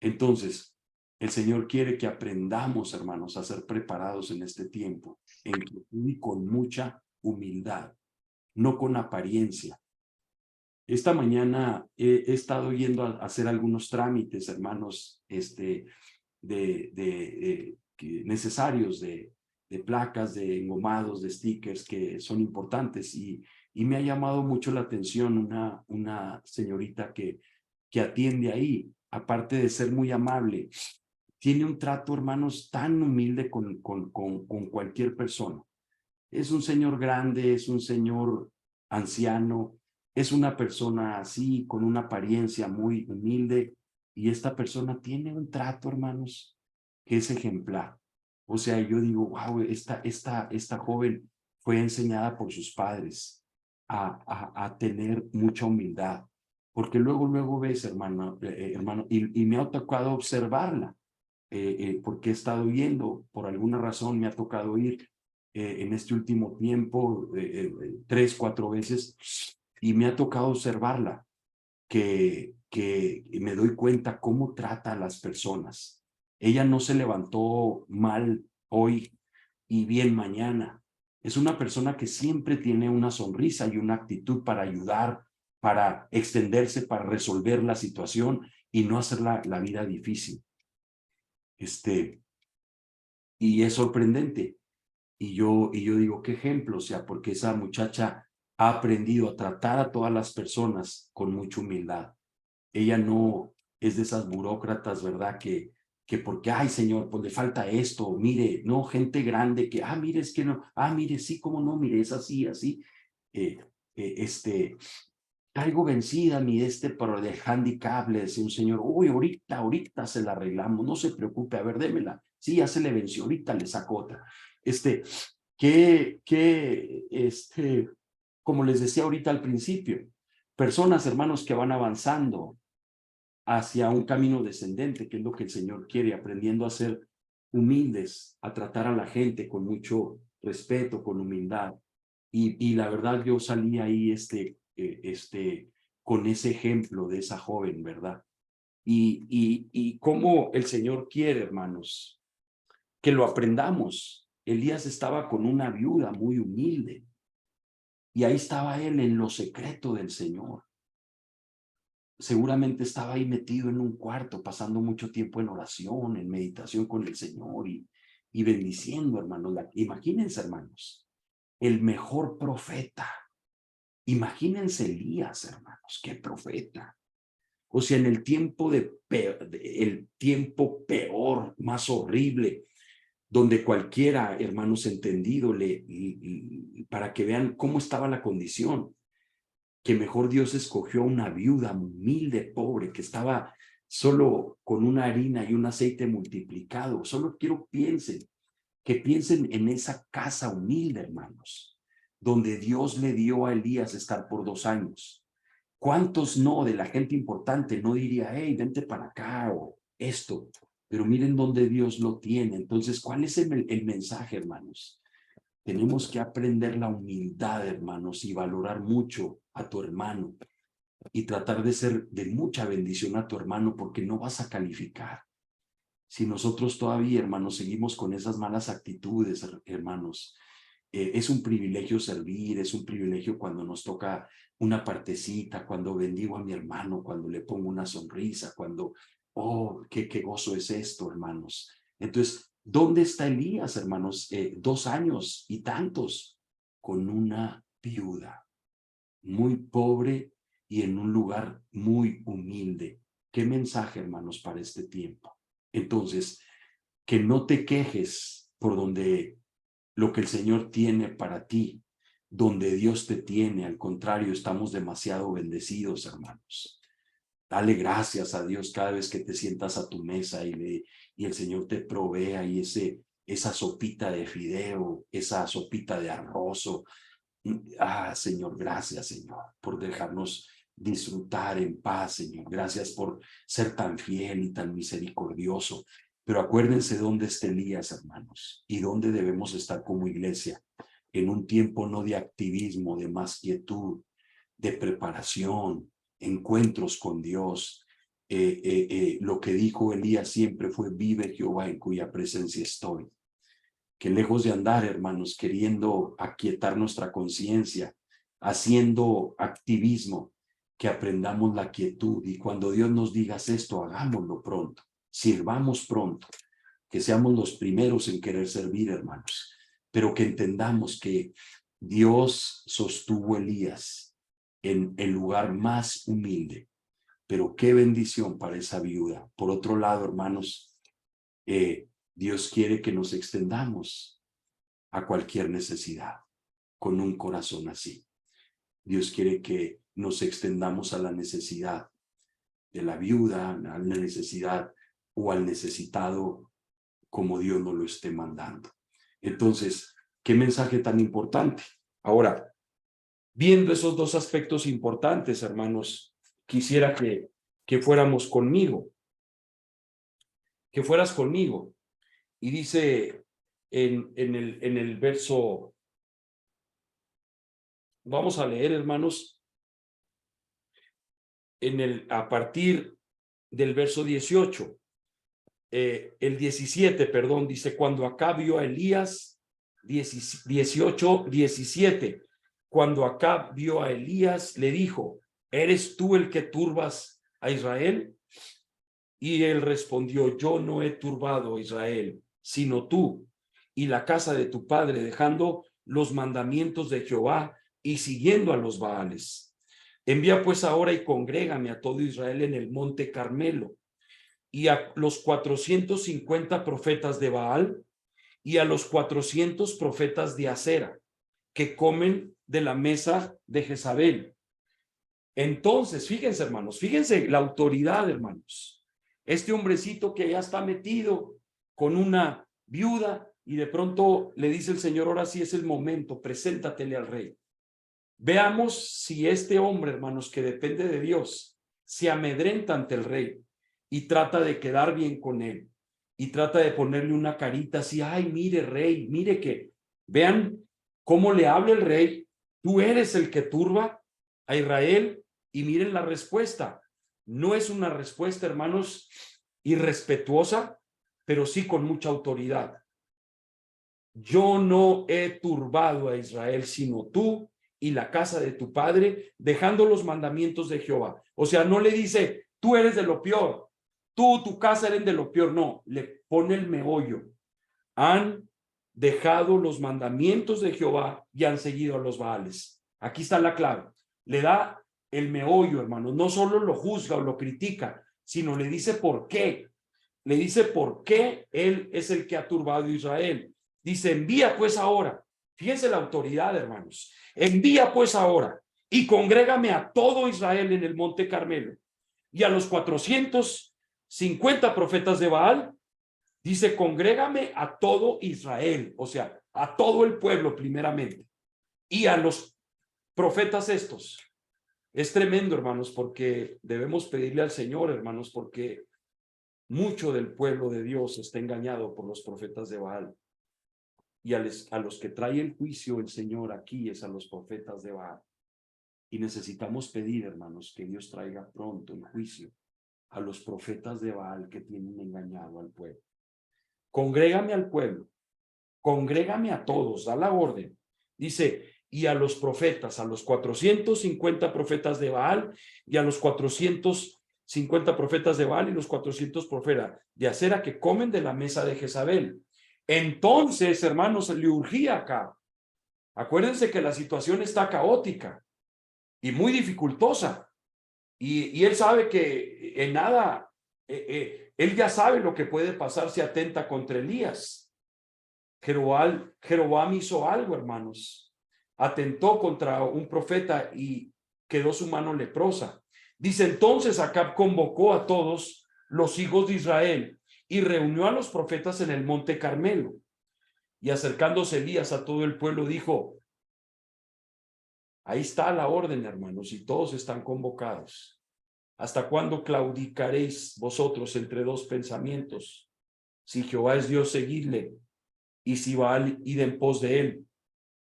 Entonces, el Señor quiere que aprendamos, hermanos, a ser preparados en este tiempo, en quietud y con mucha humildad, no con apariencia. Esta mañana he estado yendo a hacer algunos trámites, hermanos, necesarios de placas, de engomados, de stickers que son importantes y me ha llamado mucho la atención una señorita que atiende ahí, aparte de ser muy amable, tiene un trato, hermanos, tan humilde con cualquier persona. Es un señor grande, es un señor anciano, es una persona así, con una apariencia muy humilde, y esta persona tiene un trato, hermanos, que es ejemplar. O sea, yo digo, wow, esta joven fue enseñada por sus padres a tener mucha humildad, porque luego ves, hermano, y me ha tocado observarla, porque he estado viendo, por alguna razón me ha tocado ir en este último tiempo 3, 4 veces, y me ha tocado observarla, que me doy cuenta cómo trata a las personas. Ella no se levantó mal hoy y bien mañana. Es una persona que siempre tiene una sonrisa y una actitud para ayudar, para extenderse, para resolver la situación y no hacer la vida difícil. Y es sorprendente. Y yo digo, qué ejemplo, o sea, porque esa muchacha ha aprendido a tratar a todas las personas con mucha humildad. Ella no es de esas burócratas, ¿verdad? Que porque, ay, señor, pues le falta esto, mire, no, gente grande que, mire, es que no, mire, sí, cómo no, mire, es así, así. Caigo vencida, pero del handicap, le decía un señor, uy, ahorita se la arreglamos, no se preocupe, a ver, démela. Sí, ya se le venció, ahorita le saco otra. Como les decía ahorita al principio, personas, hermanos, que van avanzando hacia un camino descendente, que es lo que el Señor quiere, aprendiendo a ser humildes, a tratar a la gente con mucho respeto, con humildad. Y la verdad, yo salí ahí con ese ejemplo de esa joven, ¿verdad? Y cómo el Señor quiere, hermanos, que lo aprendamos. Elías estaba con una viuda muy humilde y ahí estaba él en lo secreto del Señor. Seguramente estaba ahí metido en un cuarto, pasando mucho tiempo en oración, en meditación con el Señor y bendiciendo, hermanos. Imagínense, hermanos, el mejor profeta. Imagínense Elías, hermanos, qué profeta. O sea, en el tiempo el tiempo peor, más horrible, donde cualquiera, hermanos, entendido, para que vean cómo estaba la condición, que mejor Dios escogió a una viuda humilde, pobre, que estaba solo con una harina y un aceite multiplicado. Solo quiero que piensen en esa casa humilde, hermanos, donde Dios le dio a Elías estar por 2 años. ¿Cuántos no de la gente importante no diría, hey, vente para acá o esto? Pero miren dónde Dios lo tiene. Entonces, ¿cuál es el mensaje, hermanos? Tenemos que aprender la humildad, hermanos, y valorar mucho a tu hermano y tratar de ser de mucha bendición a tu hermano, porque no vas a calificar. Si nosotros todavía, hermanos, seguimos con esas malas actitudes, hermanos, es un privilegio servir, es un privilegio cuando nos toca una partecita, cuando bendigo a mi hermano, cuando le pongo una sonrisa, cuando, oh, qué gozo es esto, hermanos. Entonces, ¿dónde está Elías, hermanos? 2 años y tantos con una viuda, muy pobre y en un lugar muy humilde. ¿Qué mensaje, hermanos, para este tiempo? Entonces, que no te quejes por donde lo que el Señor tiene para ti, donde Dios te tiene. Al contrario, estamos demasiado bendecidos, hermanos. Dale gracias a Dios cada vez que te sientas a tu mesa y el Señor te provea y esa sopita de fideo, esa sopita de arroz. Señor, gracias, Señor, por dejarnos disfrutar en paz, Señor. Gracias por ser tan fiel y tan misericordioso. Pero acuérdense dónde está Elías, hermanos, y dónde debemos estar como iglesia, en un tiempo no de activismo, de más quietud, de preparación, encuentros con Dios. Lo que dijo Elías siempre fue: vive Jehová en cuya presencia estoy. Que lejos de andar, hermanos, queriendo aquietar nuestra conciencia, haciendo activismo, que aprendamos la quietud, y cuando Dios nos diga esto, hagámoslo pronto, sirvamos pronto, que seamos los primeros en querer servir, hermanos, pero que entendamos que Dios sostuvo a Elías en el lugar más humilde, pero qué bendición para esa viuda. Por otro lado, hermanos, Dios quiere que nos extendamos a cualquier necesidad con un corazón así. Dios quiere que nos extendamos a la necesidad de la viuda, a la necesidad o al necesitado, como Dios nos lo esté mandando. Entonces, qué mensaje tan importante. Ahora, viendo esos 2 aspectos importantes, hermanos, quisiera que fuéramos conmigo, que fueras conmigo. Y dice en el verso, vamos a leer, hermanos, a partir del verso 18, el 17, perdón, dice: cuando Acab vio a Elías, 18, 17, cuando Acab vio a Elías, le dijo: ¿eres tú el que turbas a Israel? Y él respondió: yo no he turbado a Israel, sino tú y la casa de tu padre, dejando los mandamientos de Jehová y siguiendo a los Baales. Envía pues ahora y congrégame a todo Israel en el monte Carmelo, y a los 450 profetas de Baal y a los 400 profetas de Acera, que comen de la mesa de Jezabel. Entonces, fíjense, hermanos, fíjense la autoridad, hermanos. Este hombrecito que ya está metido con una viuda y de pronto le dice el Señor, ahora sí es el momento, preséntatele al rey. Veamos si este hombre, hermanos, que depende de Dios, se amedrenta ante el rey y trata de quedar bien con él y trata de ponerle una carita así, ay, mire, rey, mire que, vean cómo le habla el rey, tú eres el que turba a Israel. Y miren la respuesta. No es una respuesta, hermanos, irrespetuosa, pero sí con mucha autoridad. Yo no he turbado a Israel, sino tú y la casa de tu padre, dejando los mandamientos de Jehová. O sea, no le dice, tú eres de lo peor, tú, tu casa eres de lo peor. No, le pone el meollo. Han dejado los mandamientos de Jehová y han seguido a los Baales. Aquí está la clave. Le da el meollo, hermanos. No solo lo juzga o lo critica, sino le dice por qué. Le dice por qué él es el que ha turbado a Israel. Dice, envía pues ahora. Fíjense la autoridad, hermanos. Envía pues ahora y congrégame a todo Israel en el monte Carmelo y a los 450 profetas de Baal. Dice, congrégame a todo Israel, o sea, a todo el pueblo primeramente, y a los profetas estos. Es tremendo, hermanos, porque debemos pedirle al Señor, hermanos, porque mucho del pueblo de Dios está engañado por los profetas de Baal. Y a los que trae el juicio el Señor aquí es a los profetas de Baal. Y necesitamos pedir, hermanos, que Dios traiga pronto el juicio a los profetas de Baal que tienen engañado al pueblo. Congrégame al pueblo, congrégame a todos, da la orden. Dice, y a los profetas, a los 450 profetas de Baal y a los 450 profetas de Baal y los 400 profetas de Acera que comen de la mesa de Jezabel. Entonces, hermanos, le urgía acá. Acuérdense que la situación está caótica y muy dificultosa. Y él sabe que en nada, él ya sabe lo que puede pasar si atenta contra Elías. Jeroboam hizo algo, hermanos. Atentó contra un profeta y quedó su mano leprosa. Dice, entonces Acab convocó a todos los hijos de Israel y reunió a los profetas en el monte Carmelo. Y acercándose Elías a todo el pueblo, dijo, ahí está la orden, hermanos, y todos están convocados. ¿Hasta cuándo claudicaréis vosotros entre dos pensamientos? Si Jehová es Dios, seguidle, y si Baal, id en pos de él.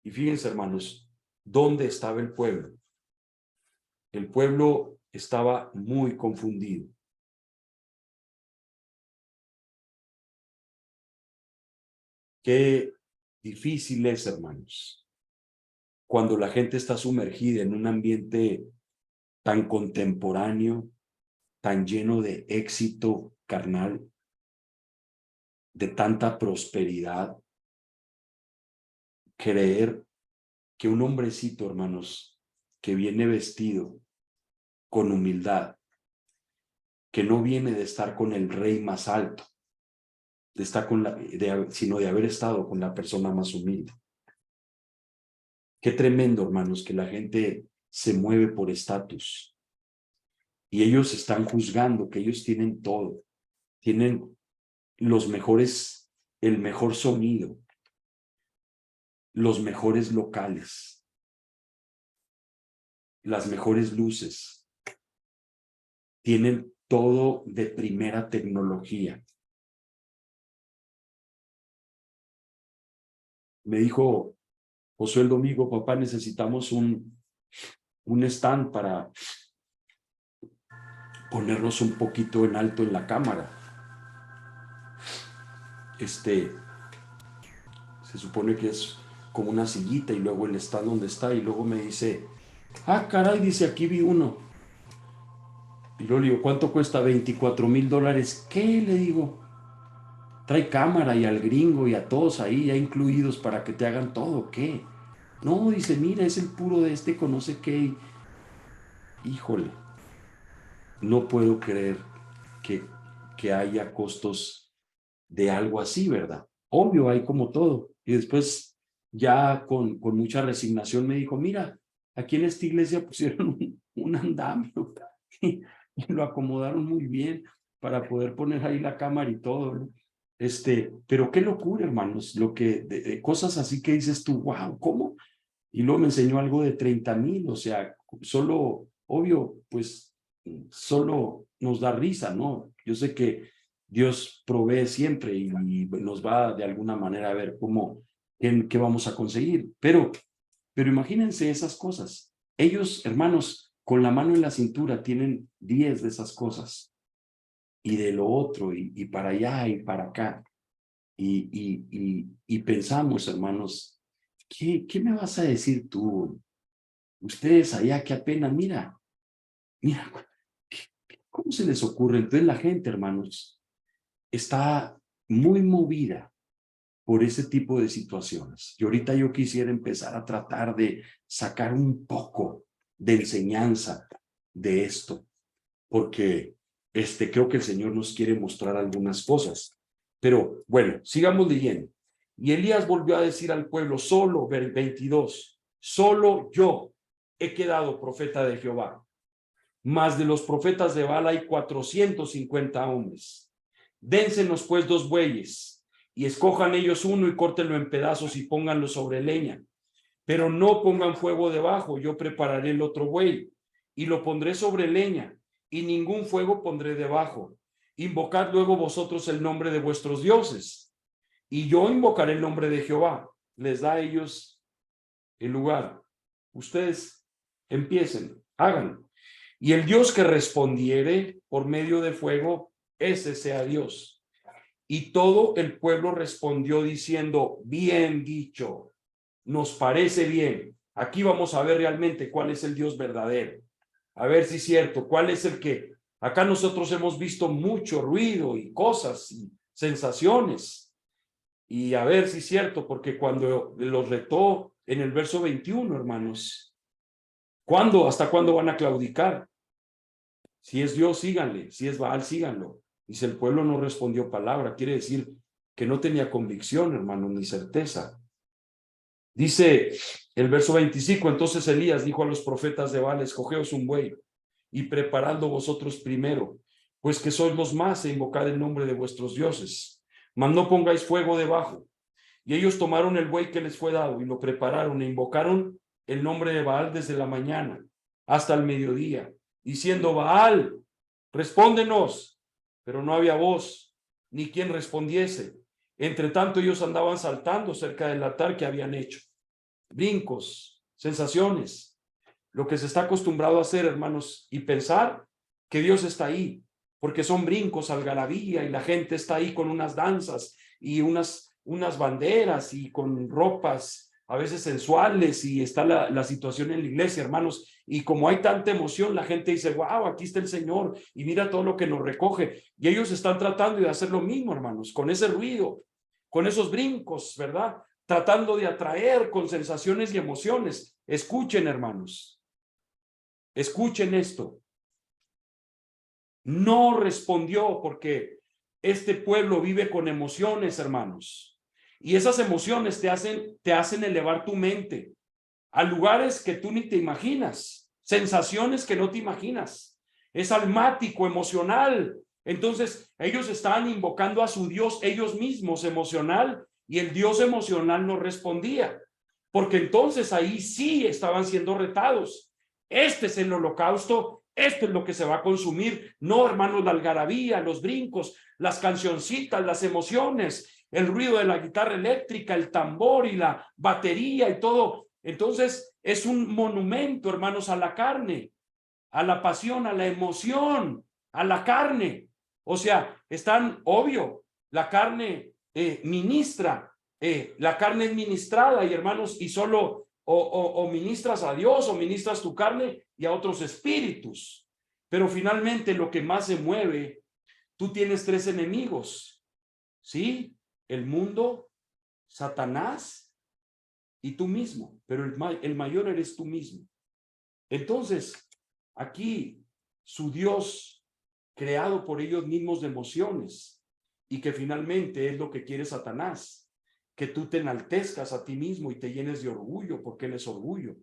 Y fíjense, hermanos, ¿dónde estaba el pueblo? El pueblo estaba muy confundido. Qué difícil es, hermanos, cuando la gente está sumergida en un ambiente tan contemporáneo, tan lleno de éxito carnal, de tanta prosperidad, creer que un hombrecito, hermanos, que viene vestido con humildad, que no viene de estar con el rey más alto, de estar sino de haber estado con la persona más humilde. Qué tremendo, hermanos, que la gente se mueve por estatus y ellos están juzgando que ellos tienen todo, tienen los mejores, el mejor sonido, los mejores locales, las mejores luces, tienen todo de primera tecnología. Me dijo Josué el domingo, papá, necesitamos un stand para ponernos un poquito en alto en la cámara. Se supone que es como una sillita y luego el stand donde está y luego me dice, ah, caray, dice, aquí vi uno. Y luego le digo, ¿cuánto cuesta? $24,000. ¿Qué? Le digo, trae cámara y al gringo y a todos ahí ya incluidos para que te hagan todo, ¿qué? No, dice, mira, es el puro de este, conoce qué. Híjole, no puedo creer que haya costos de algo así, ¿verdad? Obvio, hay como todo. Y después ya con mucha resignación me dijo, mira, aquí en esta iglesia pusieron un andamio y lo acomodaron muy bien para poder poner ahí la cámara y todo, ¿no? Pero qué locura, hermanos, lo que, cosas así que dices tú, wow, ¿cómo? Y luego me enseñó algo de 30,000, o sea, solo, obvio, pues, solo nos da risa, ¿no? Yo sé que Dios provee siempre y nos va de alguna manera a ver cómo, qué vamos a conseguir, pero imagínense esas cosas. Ellos, hermanos, con la mano en la cintura tienen 10 de esas cosas y de lo otro y para allá y para acá. Y pensamos, hermanos, ¿qué me vas a decir tú? Ustedes allá que apenas, mira, ¿cómo se les ocurre? Entonces la gente, hermanos, está muy movida por ese tipo de situaciones. Y ahorita yo quisiera empezar a tratar de sacar un poco de enseñanza de esto, porque creo que el Señor nos quiere mostrar algunas cosas. Pero bueno, sigamos leyendo. Y Elías volvió a decir al pueblo, solo, 22, solo yo he quedado profeta de Jehová. Mas de los profetas de Baal hay 450 hombres. Dénsenos pues 2 bueyes, y escojan ellos uno y córtenlo en pedazos y pónganlo sobre leña. Pero no pongan fuego debajo, yo prepararé el otro buey, y lo pondré sobre leña, y ningún fuego pondré debajo. Invocad luego vosotros el nombre de vuestros dioses, y yo invocaré el nombre de Jehová. Les da a ellos el lugar. Ustedes empiecen, háganlo. Y el Dios que respondiere por medio de fuego, ese sea Dios. Y todo el pueblo respondió diciendo, bien dicho, nos parece bien. Aquí vamos a ver realmente cuál es el Dios verdadero. A ver si es cierto, cuál es el que... Acá nosotros hemos visto mucho ruido y cosas y sensaciones. Y a ver si es cierto, porque cuando los retó en el verso 21, hermanos, ¿hasta cuándo van a claudicar? Si es Dios, síganle. Si es Baal, síganlo. Dice, el pueblo no respondió palabra. Quiere decir que no tenía convicción, hermano, ni certeza. Dice el verso 25, entonces Elías dijo a los profetas de Baal, escogeos un buey y preparando vosotros primero, pues que sois los más, e invocad el nombre de vuestros dioses. Mas no pongáis fuego debajo. Y ellos tomaron el buey que les fue dado y lo prepararon e invocaron el nombre de Baal desde la mañana hasta el mediodía, diciendo, Baal, respóndenos. Pero no había voz, ni quien respondiese. Entre tanto ellos andaban saltando cerca del altar que habían hecho. Brincos, sensaciones, lo que se está acostumbrado a hacer, hermanos, y pensar que Dios está ahí, porque son brincos, algarabía, y la gente está ahí con unas danzas y unas banderas y con ropas a veces sensuales, y está la situación en la iglesia, hermanos, y como hay tanta emoción, la gente dice, wow, aquí está el Señor, y mira todo lo que nos recoge, y ellos están tratando de hacer lo mismo, hermanos, con ese ruido, con esos brincos, ¿verdad? Tratando de atraer con sensaciones y emociones. Escuchen, hermanos, escuchen esto. No respondió porque este pueblo vive con emociones, hermanos. Y esas emociones te hacen elevar tu mente a lugares que tú ni te imaginas, sensaciones que no te imaginas. Es almático, emocional. Entonces, ellos estaban invocando a su Dios ellos mismos emocional, y el Dios emocional no respondía, porque entonces ahí sí estaban siendo retados. Este es el holocausto, esto es lo que se va a consumir. No, hermanos, la algarabía, los brincos, las cancioncitas, las emociones, el ruido de la guitarra eléctrica, el tambor y la batería y todo. Entonces es un monumento, hermanos, a la carne, a la pasión, a la emoción, a la carne. O sea, están, obvio, la carne ministra, la carne es ministrada, y hermanos, y solo o ministras a Dios o ministras tu carne y a otros espíritus. Pero finalmente lo que más se mueve, tú tienes 3 enemigos, ¿sí? El mundo, Satanás y tú mismo, pero el mayor eres tú mismo. Entonces, aquí su Dios, creado por ellos mismos de emociones, y que finalmente es lo que quiere Satanás, que tú te enaltezcas a ti mismo y te llenes de orgullo, porque él es orgullo.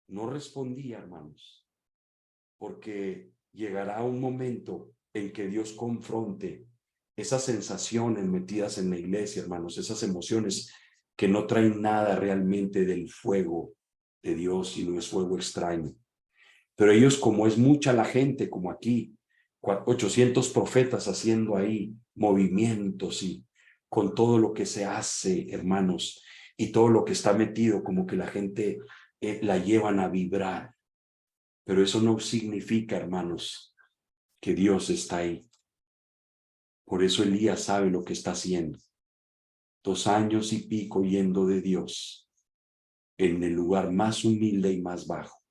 No respondía, hermanos, porque llegará un momento en que Dios confronte esas sensaciones metidas en la iglesia, hermanos, esas emociones que no traen nada realmente del fuego de Dios, sino es fuego extraño. Pero ellos, como es mucha la gente, como aquí, 800 profetas haciendo ahí movimientos y con todo lo que se hace, hermanos, y todo lo que está metido, como que la gente la llevan a vibrar. Pero eso no significa, hermanos, que Dios está ahí. Por eso Elías sabe lo que está haciendo. 2 años y pico yendo de Dios en el lugar más humilde y más bajo,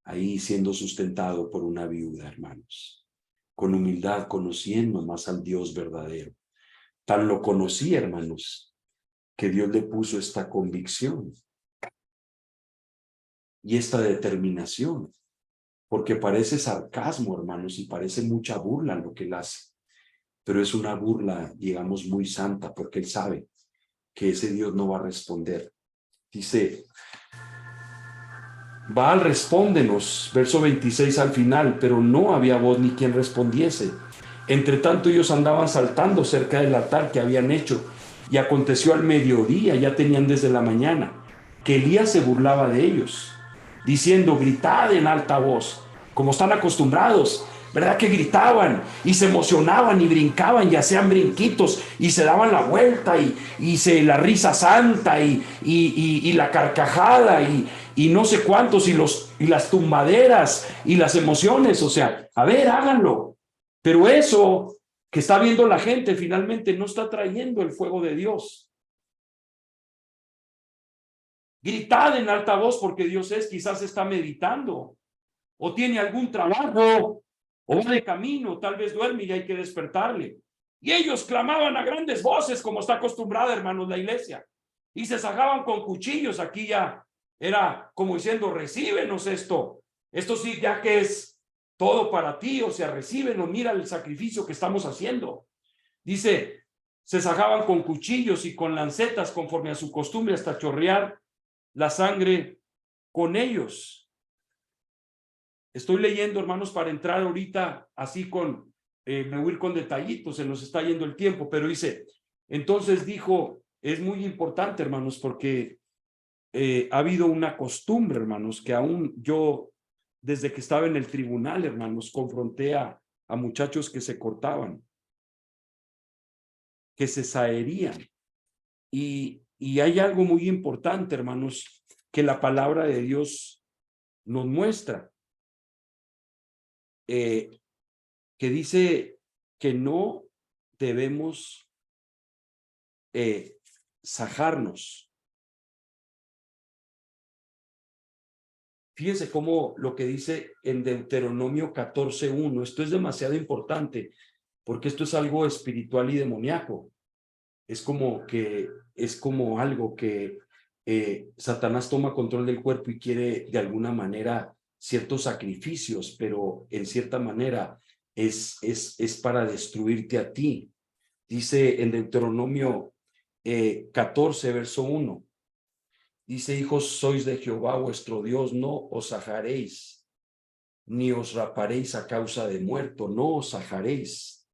ahí siendo sustentado por una viuda, hermanos, con humildad, conociendo más al Dios verdadero. Tan lo conocí, hermanos, que Dios le puso esta convicción y esta determinación, porque parece sarcasmo, hermanos, y parece mucha burla lo que él hace, pero es una burla, digamos, muy santa, porque él sabe que ese Dios no va a responder. Dice, Baal, respóndenos, verso 26 al final, pero no había voz ni quien respondiese. Entre tanto ellos andaban saltando cerca del altar que habían hecho, y aconteció al mediodía, ya tenían desde la mañana, que Elías se burlaba de ellos, diciendo, gritad en alta voz, como están acostumbrados. ¿Verdad que gritaban y se emocionaban y brincaban y hacían brinquitos y se daban la vuelta y la risa santa y la carcajada y no sé cuántos y las tumbaderas y las emociones? O sea, a ver, háganlo. Pero eso que está viendo la gente finalmente no está trayendo el fuego de Dios. Gritad en alta voz porque Dios quizás está meditando o tiene algún trabajo o va de camino, tal vez duerme y hay que despertarle. Y ellos clamaban a grandes voces, como está acostumbrada, hermanos, la iglesia, y se sacaban con cuchillos. Aquí ya era como diciendo, recíbenos esto sí, ya que es todo para ti, o sea, recíbenos, mira el sacrificio que estamos haciendo. Dice, se sacaban con cuchillos y con lancetas conforme a su costumbre hasta chorrear la sangre con ellos. Estoy leyendo, hermanos, para entrar ahorita así me voy a ir con detallitos, se nos está yendo el tiempo, pero dice, entonces dijo, es muy importante, hermanos, porque ha habido una costumbre, hermanos, que aún yo, desde que estaba en el tribunal, hermanos, confronté a muchachos que se cortaban, que se saherían. Y hay algo muy importante, hermanos, que la palabra de Dios nos muestra. Que dice que no debemos sajarnos. Fíjense cómo lo que dice en Deuteronomio 14:1, esto es demasiado importante, porque esto es algo espiritual y demoníaco. Es como algo que Satanás toma control del cuerpo y quiere de alguna manera ciertos sacrificios, pero en cierta manera es para destruirte a ti. Dice en Deuteronomio 14, verso 1, dice, hijos sois de Jehová vuestro Dios, no os sajaréis, ni os raparéis a causa de muerto, no os sajaréis.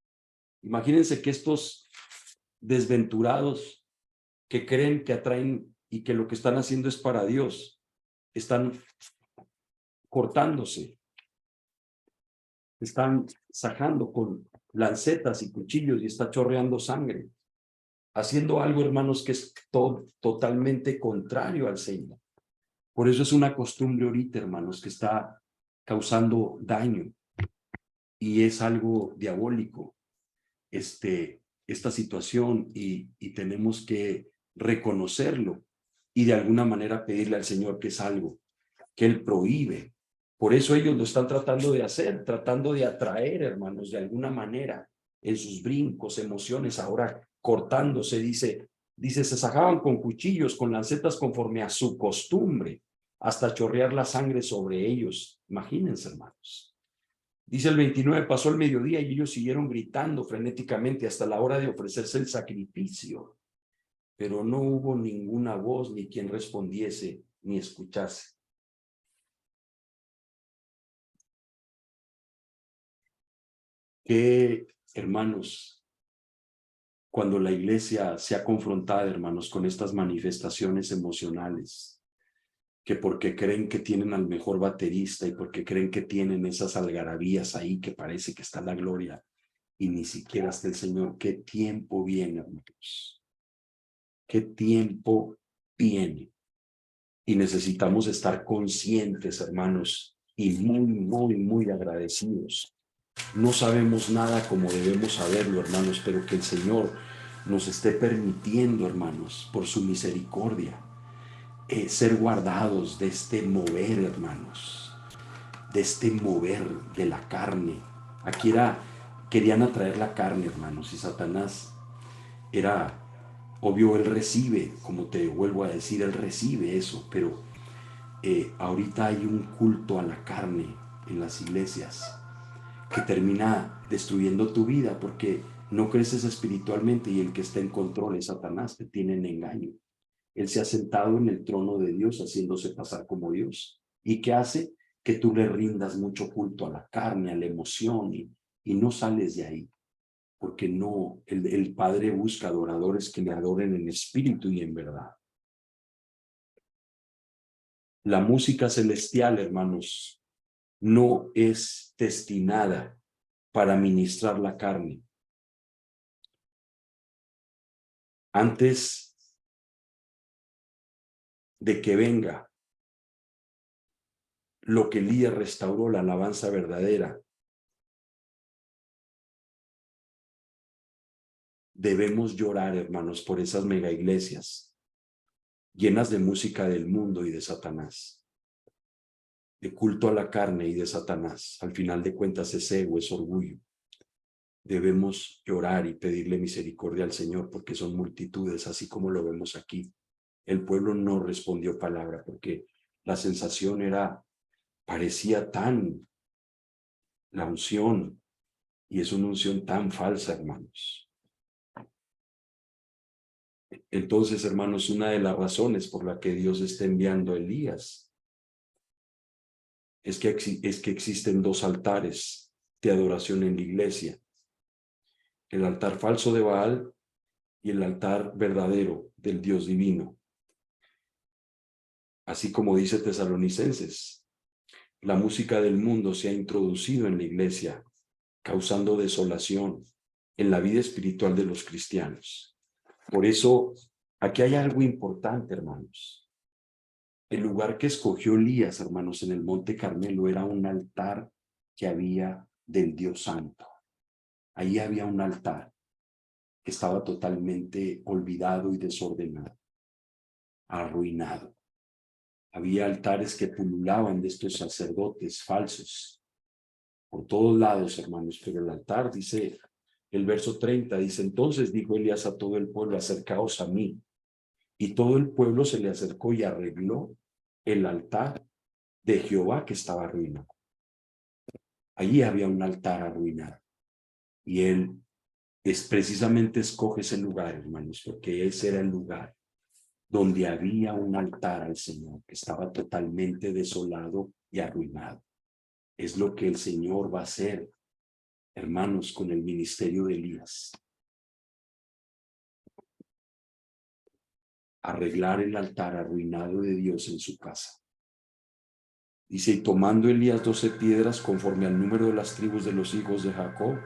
Imagínense que estos desventurados que creen que atraen y que lo que están haciendo es para Dios, están cortándose, están sajando con lancetas y cuchillos y está chorreando sangre, haciendo algo, hermanos, que es totalmente contrario al Señor. Por eso es una costumbre ahorita, hermanos, que está causando daño y es algo diabólico esta situación y tenemos que reconocerlo y de alguna manera pedirle al Señor que es algo que Él prohíbe. Por eso ellos lo están tratando de hacer, tratando de atraer, hermanos, de alguna manera en sus brincos, emociones, ahora cortándose, dice, se sacaban con cuchillos, con lancetas conforme a su costumbre, hasta chorrear la sangre sobre ellos. Imagínense, hermanos. Dice el 29, pasó el mediodía y ellos siguieron gritando frenéticamente hasta la hora de ofrecerse el sacrificio. pero no hubo ninguna voz ni quien respondiese ni escuchase. Que, hermanos, cuando la iglesia sea confrontada, hermanos, con estas manifestaciones emocionales, que porque creen que tienen al mejor baterista y porque creen que tienen esas algarabías ahí que parece que está la gloria y ni siquiera está el Señor, ¿qué tiempo viene, hermanos? ¿Qué tiempo viene? Y necesitamos estar conscientes, hermanos, y muy agradecidos. No sabemos nada como debemos saberlo, hermanos, pero que el Señor nos esté permitiendo, hermanos, por su misericordia, ser guardados de este mover, hermanos, de este mover de la carne. Aquí querían atraer la carne, hermanos, y Satanás era, obvio, él recibe, como te vuelvo a decir, él recibe eso, pero ahorita hay un culto a la carne en las iglesias que termina destruyendo tu vida porque no creces espiritualmente y el que está en control es Satanás, te tiene en engaño. Él se ha sentado en el trono de Dios haciéndose pasar como Dios. ¿Y qué hace? Que tú le rindas mucho culto a la carne, a la emoción y no sales de ahí. Porque no, el Padre busca adoradores que le adoren en espíritu y en verdad. La música celestial, hermanos, no es destinada para ministrar la carne. Antes de que venga lo que Elías restauró, la alabanza verdadera, debemos llorar, hermanos, por esas mega iglesias llenas de música del mundo y de Satanás, de culto a la carne y de Satanás. Al final de cuentas es ego, es orgullo. Debemos llorar y pedirle misericordia al Señor porque son multitudes, así como lo vemos aquí. El pueblo no respondió palabra porque la sensación parecía tan la unción, y es una unción tan falsa, hermanos. Entonces, hermanos, una de las razones por la que Dios está enviando a Elías es que existen dos altares de adoración en la iglesia. El altar falso de Baal y el altar verdadero del Dios divino. Así como dice Tesalonicenses, la música del mundo se ha introducido en la iglesia, causando desolación en la vida espiritual de los cristianos. Por eso, aquí hay algo importante, hermanos. El lugar que escogió Elías, hermanos, en el Monte Carmelo era un altar que había del Dios Santo. Ahí había un altar que estaba totalmente olvidado y desordenado, arruinado. Había altares que pululaban de estos sacerdotes falsos por todos lados, hermanos, pero el altar, dice el verso 30, dice, entonces dijo Elías a todo el pueblo, acercaos a mí. Y todo el pueblo se le acercó y arregló el altar de Jehová que estaba arruinado. Allí había un altar arruinado. Y él precisamente escoge ese lugar, hermanos, porque ese era el lugar donde había un altar al Señor que estaba totalmente desolado y arruinado. Es lo que el Señor va a hacer, hermanos, con el ministerio de Elías. Arreglar el altar arruinado de Dios en su casa. Dice, y tomando Elías 12 piedras conforme al número de las tribus de los hijos de Jacob,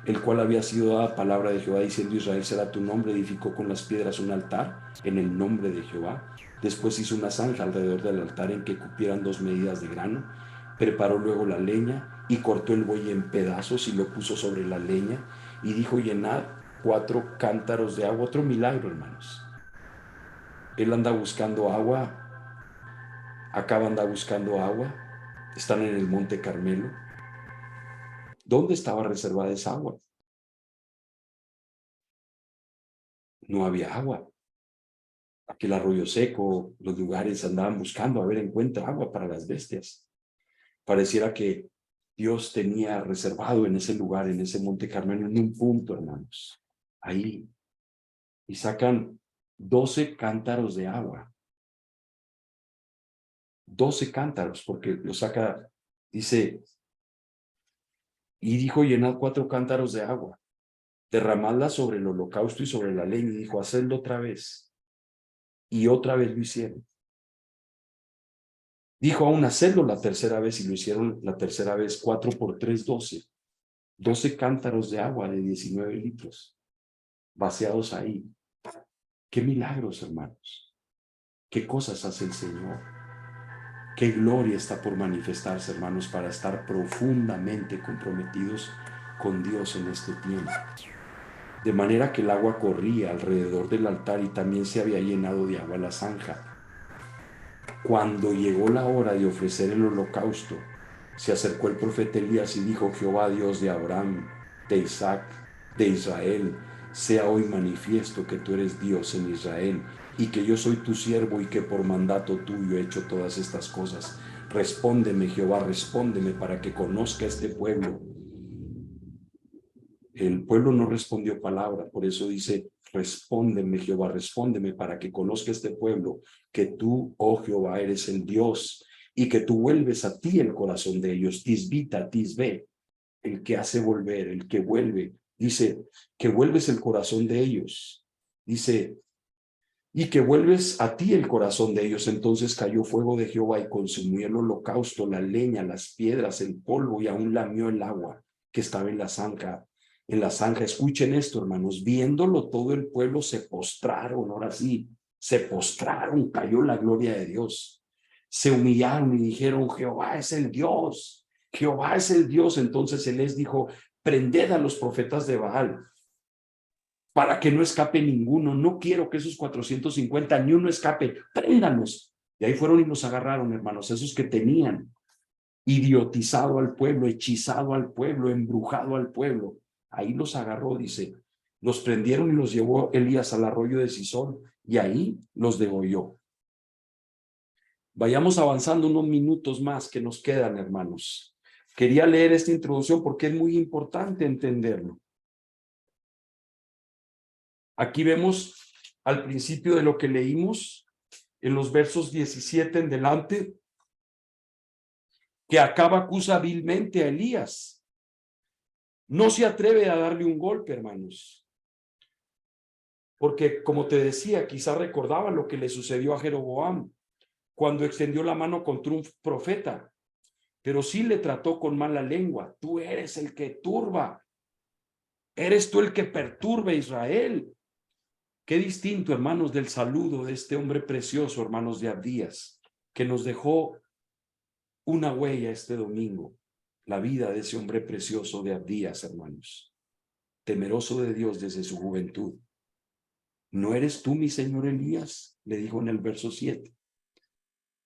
el cual había sido dada palabra de Jehová diciendo, Israel será tu nombre, edificó con las piedras un altar en el nombre de Jehová. Después hizo una zanja alrededor del altar en que cupieran 2 medidas de grano. Preparó luego la leña y cortó el buey en pedazos y lo puso sobre la leña y dijo, llenad 4 cántaros de agua. Otro milagro, hermanos. Él anda buscando agua, acá anda buscando agua, están en el Monte Carmelo. ¿Dónde estaba reservada esa agua? No había agua. Aquel arroyo seco, los lugares andaban buscando a ver, encuentra agua para las bestias. Pareciera que Dios tenía reservado en ese lugar, en ese Monte Carmelo, en un punto, hermanos, ahí, y sacan 12 cántaros de agua. 12 cántaros, porque lo saca, dice, y dijo, llenad 4 cántaros de agua, derramadla sobre el holocausto y sobre la leña, y dijo, hacedlo otra vez. Y otra vez lo hicieron. Dijo aún, hacedlo la tercera vez, y lo hicieron la tercera vez. 4 por 3, 12. 12 cántaros de agua de 19 litros, vaciados ahí. Qué milagros, hermanos. Qué cosas hace el Señor. Qué gloria está por manifestarse, hermanos, para estar profundamente comprometidos con Dios en este tiempo. De manera que el agua corría alrededor del altar y también se había llenado de agua la zanja. Cuando llegó la hora de ofrecer el holocausto, se acercó el profeta Elías y dijo, Jehová, Dios de Abraham, de Isaac, de Israel, sea hoy manifiesto que tú eres Dios en Israel y que yo soy tu siervo y que por mandato tuyo he hecho todas estas cosas. Respóndeme, Jehová, respóndeme para que conozca este pueblo. El pueblo no respondió palabra, por eso dice, respóndeme, Jehová, respóndeme para que conozca este pueblo que tú, oh Jehová, eres el Dios y que tú vuelves a ti el corazón de ellos. Tisbita, tisbe, el que hace volver, el que vuelve. Dice que vuelves el corazón de ellos. Dice, y que vuelves a ti el corazón de ellos. Entonces cayó fuego de Jehová y consumió el holocausto, la leña, las piedras, el polvo y aún lamió el agua que estaba en la zanja. En la zanja, escuchen esto, hermanos, viéndolo todo el pueblo se postraron, ahora sí, se postraron, cayó la gloria de Dios. Se humillaron y dijeron, Jehová es el Dios, Jehová es el Dios. Entonces él les dijo, prended a los profetas de Baal, para que no escape ninguno. No quiero que esos 450 ni uno escape. Préndanos. Y ahí fueron y los agarraron, hermanos, esos que tenían idiotizado al pueblo, hechizado al pueblo, embrujado al pueblo. Ahí los agarró, dice. Los prendieron y los llevó Elías al arroyo de Sison y ahí los degolló. Vayamos avanzando unos minutos más que nos quedan, hermanos. Quería leer esta introducción porque es muy importante entenderlo. Aquí vemos al principio de lo que leímos, en los versos 17 en delante, que Acab acusa vilmente a Elías. No se atreve a darle un golpe, hermanos. Porque, como te decía, quizá recordaba lo que le sucedió a Jeroboam cuando extendió la mano contra un profeta, pero sí le trató con mala lengua. Tú eres el que turba. Eres tú el que perturba a Israel. Qué distinto, hermanos, del saludo de este hombre precioso, hermanos de Abdías, que nos dejó una huella este domingo, la vida de ese hombre precioso de Abdías, hermanos, temeroso de Dios desde su juventud. ¿No eres tú, mi señor Elías?, le dijo en el verso 7.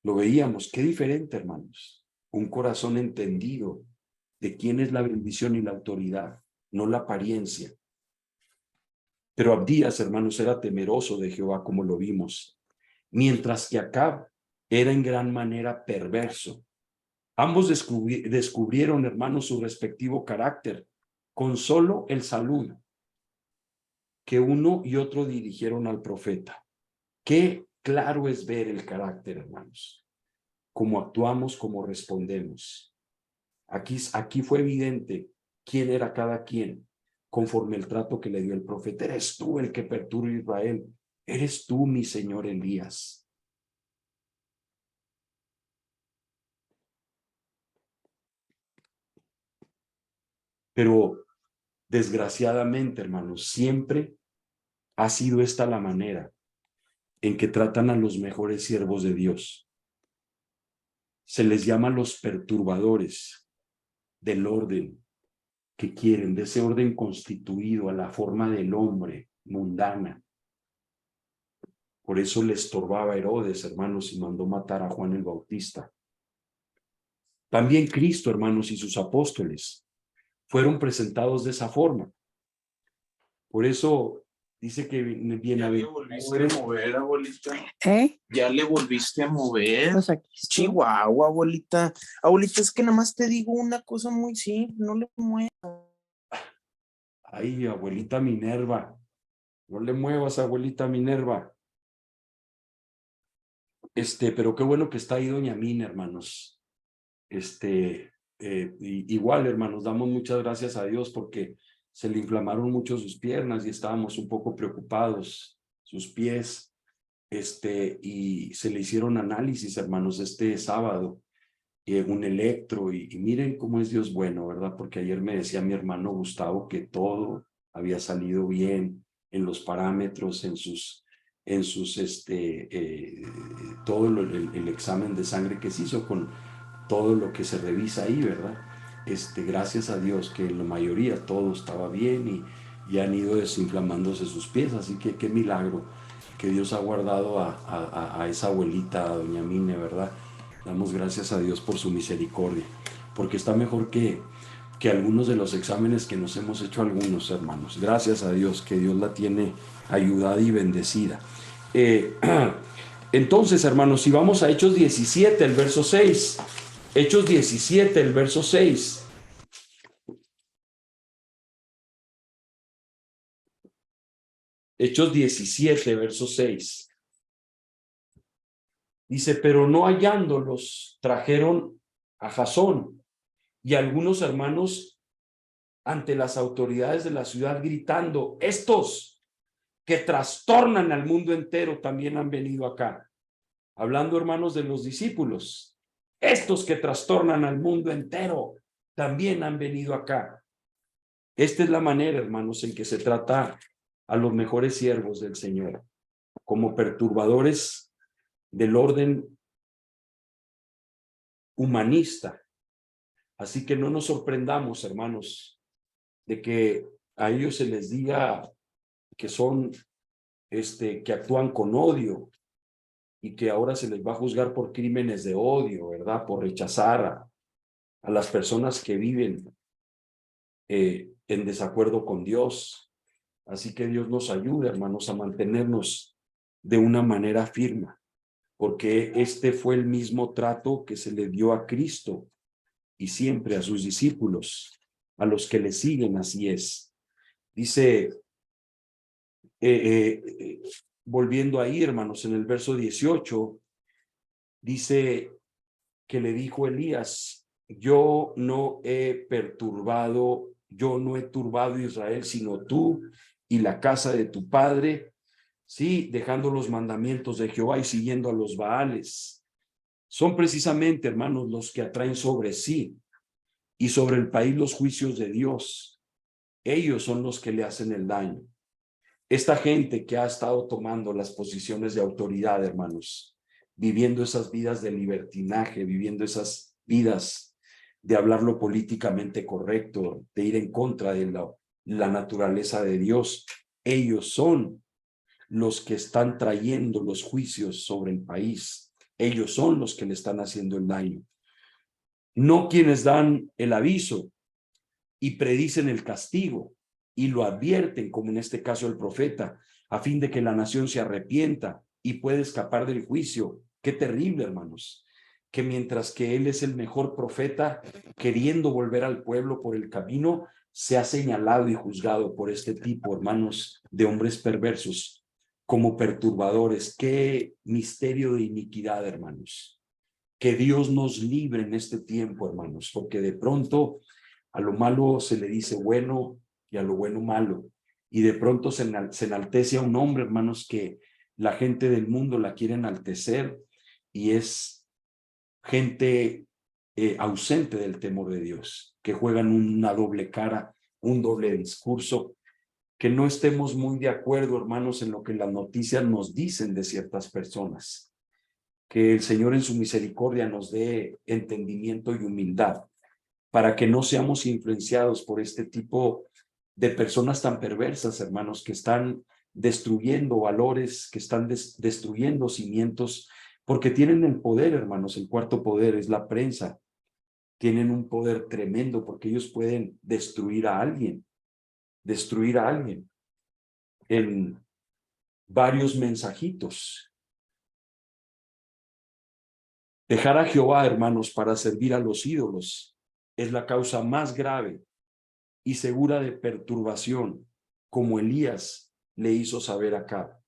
Lo veíamos, qué diferente, hermanos. Un corazón entendido de quién es la bendición y la autoridad, no la apariencia. Pero Abdías, hermanos, era temeroso de Jehová, como lo vimos, mientras que Acab era en gran manera perverso. Ambos descubrieron, hermanos, su respectivo carácter con solo el saludo que uno y otro dirigieron al profeta. Qué claro es ver el carácter, hermanos, cómo actuamos, cómo respondemos. Aquí fue evidente quién era cada quien, conforme el trato que le dio el profeta. Eres tú el que perturba a Israel. Eres tú, mi señor Elías. Pero desgraciadamente, hermanos, siempre ha sido esta la manera en que tratan a los mejores siervos de Dios. Se les llama los perturbadores del orden que quieren, de ese orden constituido a la forma del hombre mundana. Por eso le estorbaba a Herodes, hermanos, y mandó matar a Juan el Bautista. También Cristo, hermanos, y sus apóstoles fueron presentados de esa forma. Por eso dice que Ya le volviste a mover, abuelita. Ya le volviste a mover. Pues aquí estoy. Chihuahua, abuelita. Abuelita, es que nada más te digo una cosa muy simple, no le muevas. Ay, abuelita Minerva, no le muevas, abuelita Minerva. Pero qué bueno que está ahí doña Mina, hermanos. Igual, hermanos, damos muchas gracias a Dios porque se le inflamaron mucho sus piernas y estábamos un poco preocupados, sus pies, y se le hicieron análisis, hermanos, este sábado, un electro, y miren cómo es Dios bueno, ¿verdad? Porque ayer me decía mi hermano Gustavo que todo había salido bien en los parámetros, todo el examen de sangre que se hizo con todo lo que se revisa ahí, ¿verdad? Gracias a Dios que en la mayoría todo estaba bien y han ido desinflamándose sus pies, así que qué milagro que Dios ha guardado a esa abuelita, a doña Mine, ¿verdad? Damos gracias a Dios por su misericordia, porque está mejor que algunos de los exámenes que nos hemos hecho algunos, hermanos. Gracias a Dios que Dios la tiene ayudada y bendecida. Entonces, hermanos, si vamos a Hechos 17, el verso 6, Hechos 17, el verso 6. Hechos 17, verso 6. Dice, pero no hallándolos, trajeron a Jasón y algunos hermanos ante las autoridades de la ciudad gritando, estos que trastornan al mundo entero también han venido acá. Hablando, hermanos, de los discípulos, estos que trastornan al mundo entero también han venido acá. Esta es la manera, hermanos, en que se trata a los mejores siervos del Señor, como perturbadores del orden humanista. Así que no nos sorprendamos, hermanos, de que a ellos se les diga que son, que actúan con odio y que ahora se les va a juzgar por crímenes de odio, ¿verdad? Por rechazar a las personas que viven en desacuerdo con Dios. Así que Dios nos ayude, hermanos, a mantenernos de una manera firme, porque este fue el mismo trato que se le dio a Cristo y siempre a sus discípulos, a los que le siguen, así es. Dice, volviendo ahí, hermanos, en el verso 18, dice que le dijo Elías, yo no he turbado a Israel, sino tú y la casa de tu padre, sí, dejando los mandamientos de Jehová y siguiendo a los Baales. Son precisamente, hermanos, los que atraen sobre sí y sobre el país los juicios de Dios. Ellos son los que le hacen el daño. Esta gente que ha estado tomando las posiciones de autoridad, hermanos, viviendo esas vidas de libertinaje, viviendo esas vidas de hablar lo políticamente correcto, de ir en contra de la naturaleza de Dios, ellos son los que están trayendo los juicios sobre el país. Ellos son los que le están haciendo el daño. No quienes dan el aviso y predicen el castigo y lo advierten, como en este caso el profeta, a fin de que la nación se arrepienta y pueda escapar del juicio. Qué terrible, hermanos, que mientras que él es el mejor profeta, queriendo volver al pueblo por el camino, se ha señalado y juzgado por este tipo, hermanos, de hombres perversos, como perturbadores. Qué misterio de iniquidad, hermanos. Que Dios nos libre en este tiempo, hermanos, porque de pronto a lo malo se le dice bueno y a lo bueno malo. Y de pronto se enaltece a un hombre, hermanos, que la gente del mundo la quiere enaltecer y es gente ausente del temor de Dios, que juegan una doble cara, un doble discurso. Que no estemos muy de acuerdo, hermanos, en lo que las noticias nos dicen de ciertas personas. Que el Señor en su misericordia nos dé entendimiento y humildad para que no seamos influenciados por este tipo de personas tan perversas, hermanos, que están destruyendo valores, que están destruyendo cimientos, porque tienen el poder, hermanos. El cuarto poder es la prensa. Tienen un poder tremendo porque ellos pueden destruir a alguien en varios mensajitos. Dejar a Jehová, hermanos, para servir a los ídolos es la causa más grave y segura de perturbación, como Elías le hizo saber acá.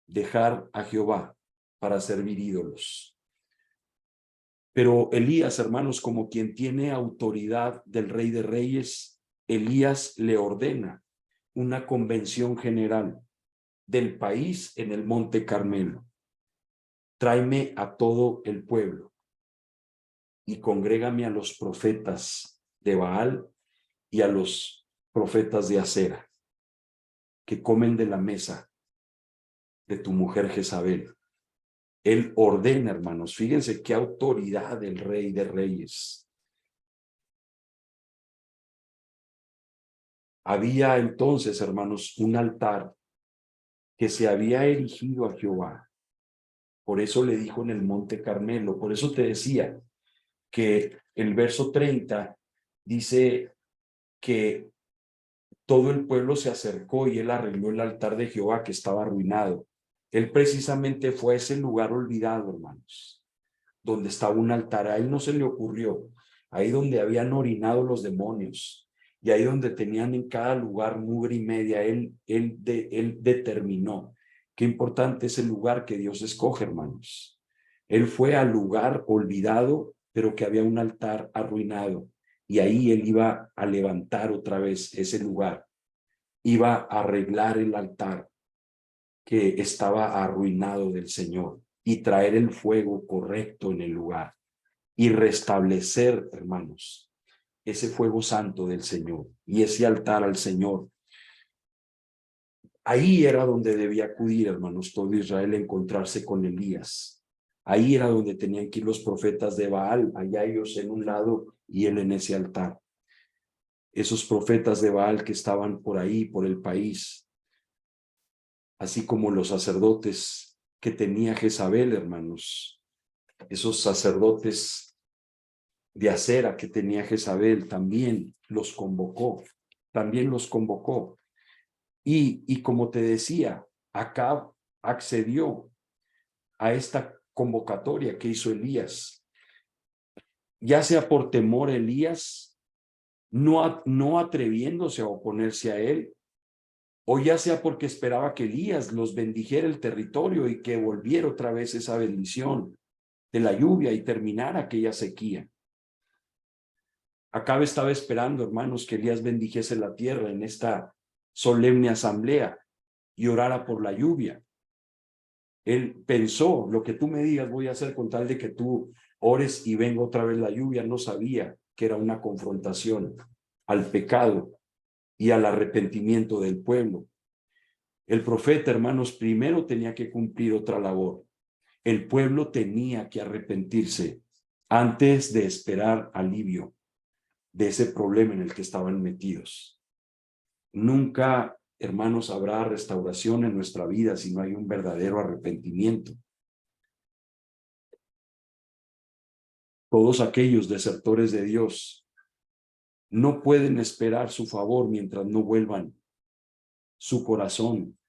Dejar a Jehová para servir ídolos. Pero Elías, hermanos, como quien tiene autoridad del Rey de Reyes, Elías le ordena una convención general del país en el Monte Carmelo. Tráeme a todo el pueblo y congrégame a los profetas de Baal y a los profetas de Acera, que comen de la mesa de tu mujer Jezabel. Él ordena, hermanos, fíjense qué autoridad del Rey de Reyes. Había entonces, hermanos, un altar que se había erigido a Jehová. Por eso le dijo en el Monte Carmelo. Por eso te decía que el verso 30 dice que todo el pueblo se acercó y él arregló el altar de Jehová que estaba arruinado. Él precisamente fue a ese lugar olvidado, hermanos, donde estaba un altar. A él no se le ocurrió, ahí donde habían orinado los demonios y ahí donde tenían en cada lugar mugre y media, él determinó qué importante es el lugar que Dios escoge, hermanos. Él fue al lugar olvidado, pero que había un altar arruinado, y ahí él iba a levantar otra vez ese lugar, iba a arreglar el altar que estaba arruinado del Señor y traer el fuego correcto en el lugar y restablecer, hermanos, ese fuego santo del Señor y ese altar al Señor. Ahí era donde debía acudir, hermanos, todo Israel a encontrarse con Elías. Ahí era donde tenían que ir los profetas de Baal, allá ellos en un lado y él en ese altar. Esos profetas de Baal que estaban por ahí, por el país, así como los sacerdotes que tenía Jezabel, hermanos, esos sacerdotes de Acera que tenía Jezabel, también los convocó, Y como te decía, Acab accedió a esta convocatoria que hizo Elías, ya sea por temor a Elías, no atreviéndose a oponerse a él, o ya sea porque esperaba que Elías los bendijera el territorio y que volviera otra vez esa bendición de la lluvia y terminara aquella sequía. Acab estaba esperando, hermanos, que Elías bendijese la tierra en esta solemne asamblea y orara por la lluvia. Él pensó, lo que tú me digas voy a hacer con tal de que tú ores y venga otra vez la lluvia. No sabía que era una confrontación al pecado y al arrepentimiento del pueblo. El profeta, hermanos, primero tenía que cumplir otra labor. El pueblo tenía que arrepentirse antes de esperar alivio de ese problema en el que estaban metidos. Nunca, hermanos, habrá restauración en nuestra vida si no hay un verdadero arrepentimiento. Todos aquellos desertores de Dios no pueden esperar su favor mientras no vuelvan su corazón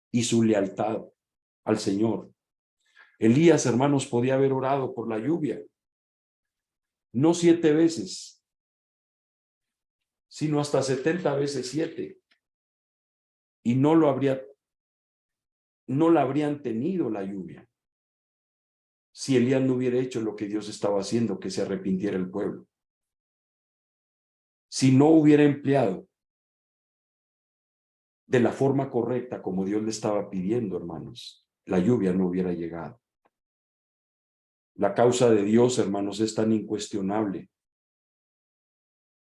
y su lealtad al Señor. Elías, hermanos, podía haber orado por la lluvia, no 7 veces, sino hasta 70 veces 7, y no la habrían tenido la lluvia si Elías no hubiera hecho lo que Dios estaba haciendo, que se arrepintiera el pueblo. Si no hubiera empleado de la forma correcta como Dios le estaba pidiendo, hermanos, la lluvia no hubiera llegado. La causa de Dios, hermanos, es tan incuestionable,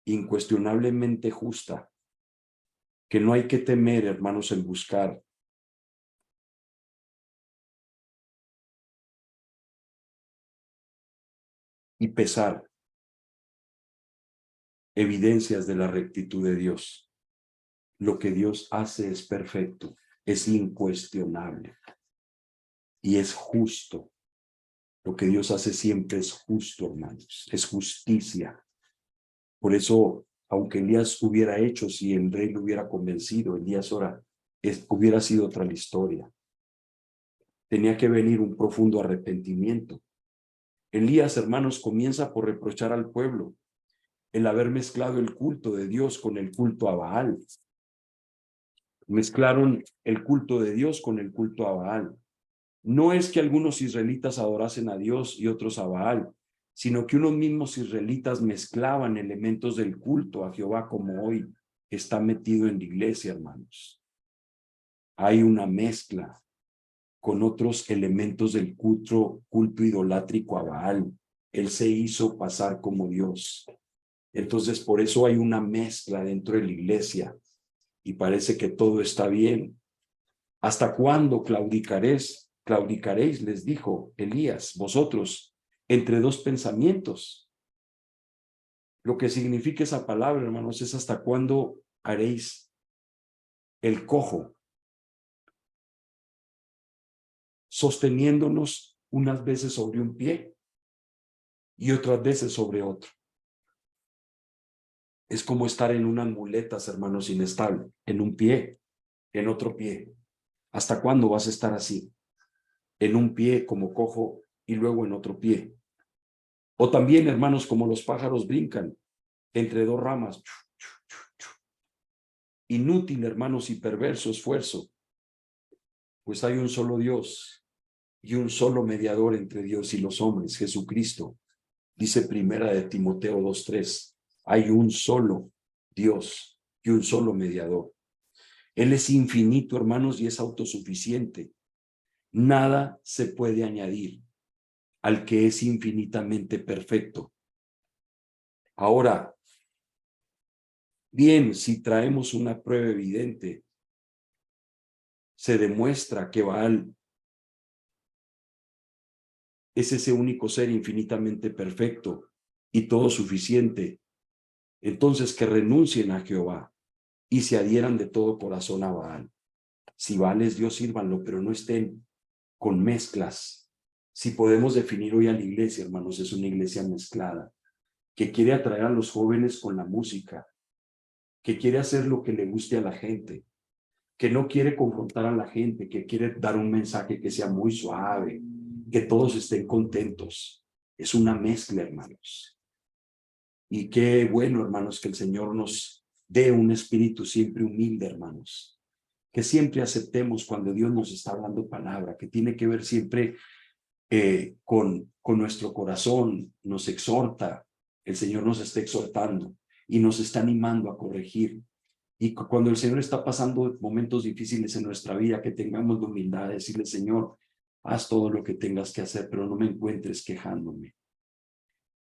incuestionablemente justa, que no hay que temer, hermanos, en buscar y pesar evidencias de la rectitud de Dios. Lo que Dios hace es perfecto, es incuestionable y es justo. Lo que Dios hace siempre es justo, hermanos, es justicia. Por eso, aunque Elías hubiera hecho, si el rey lo hubiera convencido, Elías hubiera sido otra la historia. Tenía que venir un profundo arrepentimiento. Elías, hermanos, comienza por reprochar al pueblo el haber mezclado el culto de Dios con el culto a Baal. Mezclaron el culto de Dios con el culto a Baal. No es que algunos israelitas adorasen a Dios y otros a Baal, sino que unos mismos israelitas mezclaban elementos del culto a Jehová, como hoy está metido en la iglesia, hermanos. Hay una mezcla con otros elementos del culto idolátrico a Baal. Él se hizo pasar como Dios. Entonces, por eso hay una mezcla dentro de la iglesia y parece que todo está bien. ¿Hasta cuándo claudicaréis? Claudicaréis, les dijo Elías, vosotros, entre dos pensamientos. Lo que significa esa palabra, hermanos, es hasta cuándo haréis el cojo, sosteniéndonos unas veces sobre un pie y otras veces sobre otro. Es como estar en unas muletas, hermanos, inestable, en un pie, en otro pie. ¿Hasta cuándo vas a estar así? En un pie como cojo y luego en otro pie. O también, hermanos, como los pájaros brincan entre dos ramas. Inútil, hermanos, y perverso esfuerzo, pues hay un solo Dios y un solo mediador entre Dios y los hombres, Jesucristo. Dice primera de Timoteo 2:3, hay un solo Dios y un solo mediador. Él es infinito, hermanos, y es autosuficiente. Nada se puede añadir al que es infinitamente perfecto. Ahora, bien, si traemos una prueba evidente, se demuestra que Baal es ese único ser infinitamente perfecto y todo suficiente. Entonces que renuncien a Jehová y se adhieran de todo corazón a Baal. Si Baal es Dios, sírvanlo, pero no estén con mezclas. Si podemos definir hoy a la iglesia, hermanos, es una iglesia mezclada, que quiere atraer a los jóvenes con la música, que quiere hacer lo que le guste a la gente, que no quiere confrontar a la gente, que quiere dar un mensaje que sea muy suave, que todos estén contentos. Es una mezcla, hermanos. Y qué bueno, hermanos, que el Señor nos dé un espíritu siempre humilde, hermanos. Que siempre aceptemos cuando Dios nos está hablando palabra, que tiene que ver siempre con nuestro corazón, nos exhorta, el Señor nos está exhortando y nos está animando a corregir. Y cuando el Señor está pasando momentos difíciles en nuestra vida, que tengamos la humildad de decirle, Señor, haz todo lo que tengas que hacer, pero no me encuentres quejándome.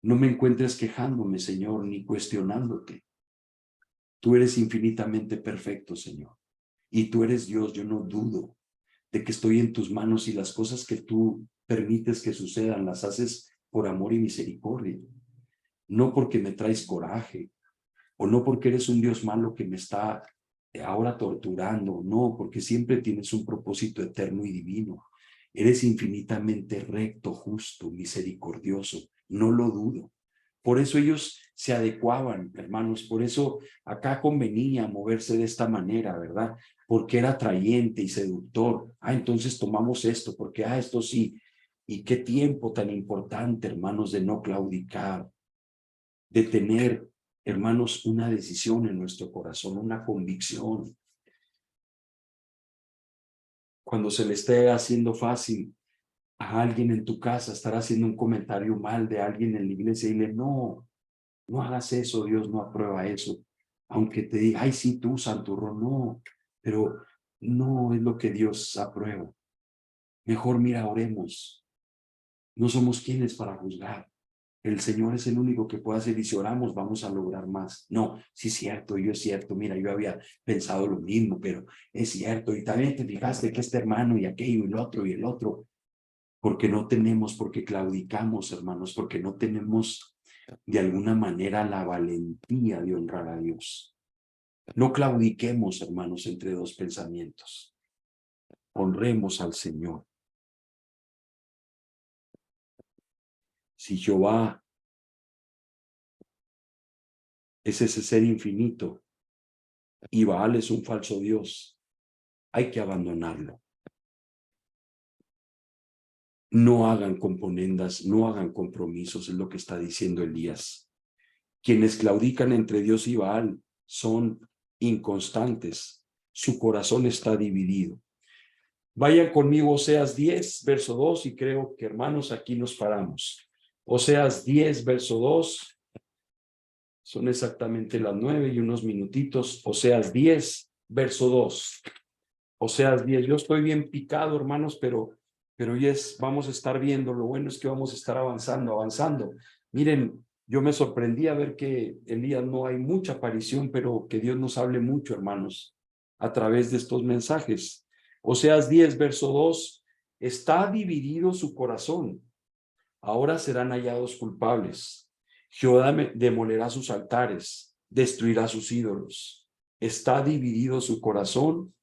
No me encuentres quejándome, Señor, ni cuestionándote. Tú eres infinitamente perfecto, Señor. Y tú eres Dios, yo no dudo de que estoy en tus manos y las cosas que tú permites que sucedan, las haces por amor y misericordia. No porque me traes coraje, o no porque eres un Dios malo que me está ahora torturando, no, porque siempre tienes un propósito eterno y divino. Eres infinitamente recto, justo, misericordioso, no lo dudo. Por eso ellos se adecuaban, hermanos, por eso acá convenía moverse de esta manera, ¿verdad? Porque era atrayente y seductor. Entonces tomamos esto, porque esto sí. Y qué tiempo tan importante, hermanos, de no claudicar, de tener, hermanos, una decisión en nuestro corazón, una convicción. Cuando se le esté haciendo fácil a alguien en tu casa, estar haciendo un comentario mal de alguien en la iglesia y dile, no hagas eso, Dios no aprueba eso. Aunque te diga, ay, sí, tú, santurrón, no, pero no es lo que Dios aprueba. Mejor mira, oremos. No somos quienes para juzgar. El Señor es el único que puede hacer y si oramos vamos a lograr más. No, sí es cierto, yo es cierto. Mira, yo había pensado lo mismo, pero es cierto. Y también te fijaste que este hermano y aquello y el otro y el otro. Porque no tenemos, porque claudicamos, hermanos, porque no tenemos de alguna manera la valentía de honrar a Dios. No claudiquemos, hermanos, entre dos pensamientos. Honremos al Señor. Si Jehová es ese ser infinito y Baal es un falso Dios, hay que abandonarlo. No hagan componendas, no hagan compromisos, es lo que está diciendo Elías. Quienes claudican entre Dios y Baal son inconstantes. Su corazón está dividido. Vayan conmigo Oseas 10, verso 2, y creo que, hermanos, aquí nos paramos. Oseas 10, verso 2. Son exactamente las 9 y unos minutitos. Oseas 10, verso 2. Oseas 10. Yo estoy bien picado, hermanos, pero vamos a estar viendo. Lo bueno es que vamos a estar avanzando. Miren, yo me sorprendí a ver que Elías no hay mucha aparición, pero que Dios nos hable mucho, hermanos, a través de estos mensajes. Oseas 10, verso 2. Está dividido su corazón. Ahora serán hallados culpables. Jehová demolerá sus altares, destruirá sus ídolos. Está dividido su corazón.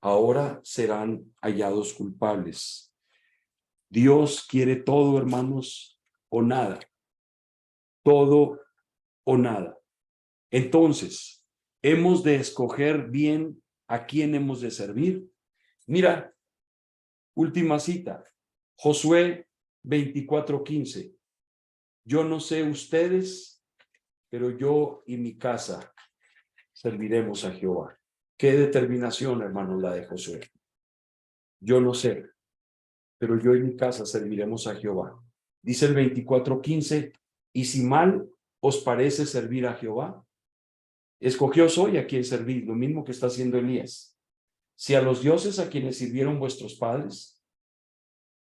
Ahora serán hallados culpables. Dios quiere todo, hermanos, o nada. Todo o nada. Entonces, hemos de escoger bien a quién hemos de servir. Mira, última cita, Josué 24:15. Yo no sé ustedes, pero yo y mi casa serviremos a Jehová. Qué determinación, hermanos, la de Josué. Yo no sé, pero yo y mi casa serviremos a Jehová. Dice el 24:15, y si mal os parece servir a Jehová, escogió hoy a quien servir, lo mismo que está haciendo Elías. Si a los dioses a quienes sirvieron vuestros padres,